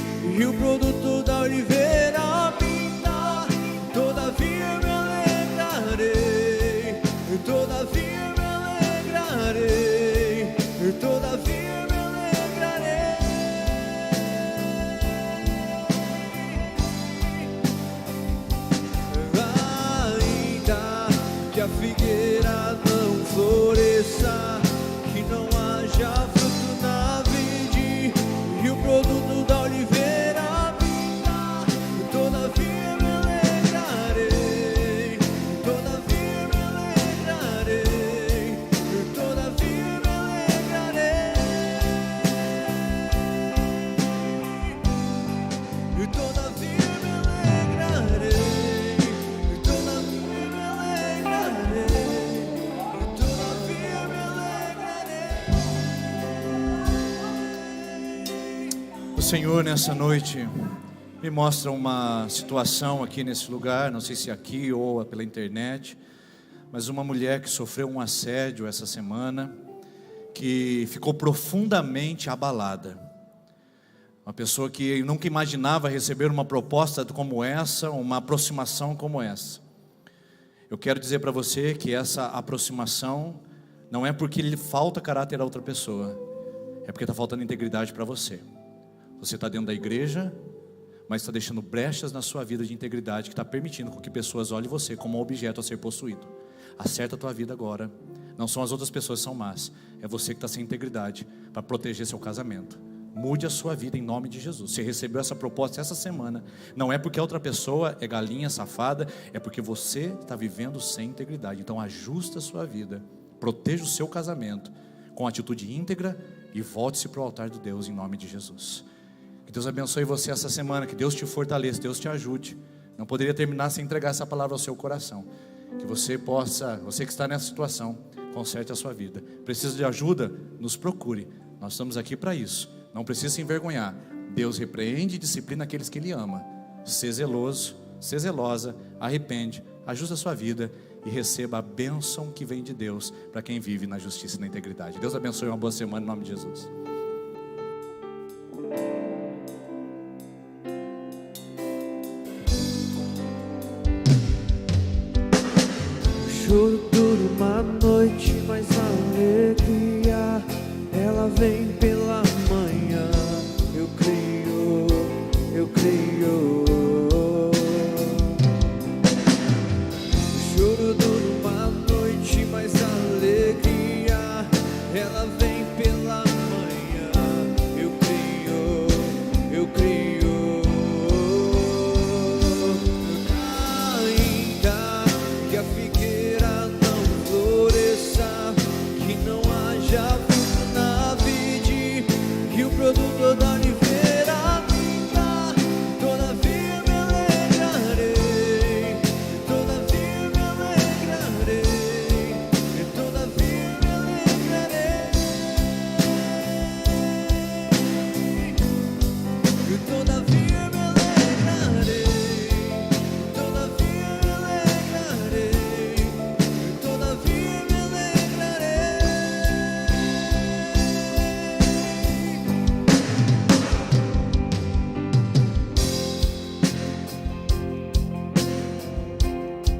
O Senhor nessa noite me mostra uma situação aqui nesse lugar, não sei se aqui ou pela internet, mas uma mulher que sofreu um assédio essa semana, que ficou profundamente abalada. Uma pessoa que nunca imaginava receber uma proposta como essa, uma aproximação como essa. Eu quero dizer para você que essa aproximação não é porque lhe falta caráter a outra pessoa, é porque está faltando integridade para você. Você está dentro da igreja, mas está deixando brechas na sua vida de integridade, que está permitindo que pessoas olhem você como um objeto a ser possuído. Acerta a tua vida agora. Não são as outras pessoas que são más, é você que está sem integridade para proteger seu casamento. Mude a sua vida em nome de Jesus. Você recebeu essa proposta essa semana, não é porque a outra pessoa é galinha safada, é porque você está vivendo sem integridade. Então ajusta a sua vida, proteja o seu casamento com atitude íntegra e volte-se para o altar de Deus em nome de Jesus. Que Deus abençoe você essa semana, que Deus te fortaleça, Deus te ajude. Não poderia terminar sem entregar essa palavra ao seu coração. Que você possa, você que está nessa situação, conserte a sua vida. Precisa de ajuda? Nos procure. Nós estamos aqui para isso. Não precisa se envergonhar. Deus repreende e disciplina aqueles que Ele ama. Ser zeloso, ser zelosa, arrepende, ajusta a sua vida e receba a bênção que vem de Deus para quem vive na justiça e na integridade. Deus abençoe, uma boa semana em nome de Jesus. Choro dura uma noite, mas a alegria ela vem pela manhã. Eu creio, eu creio. Choro dura uma noite, mas a alegria ela vem pela manhã. Eu creio, eu creio.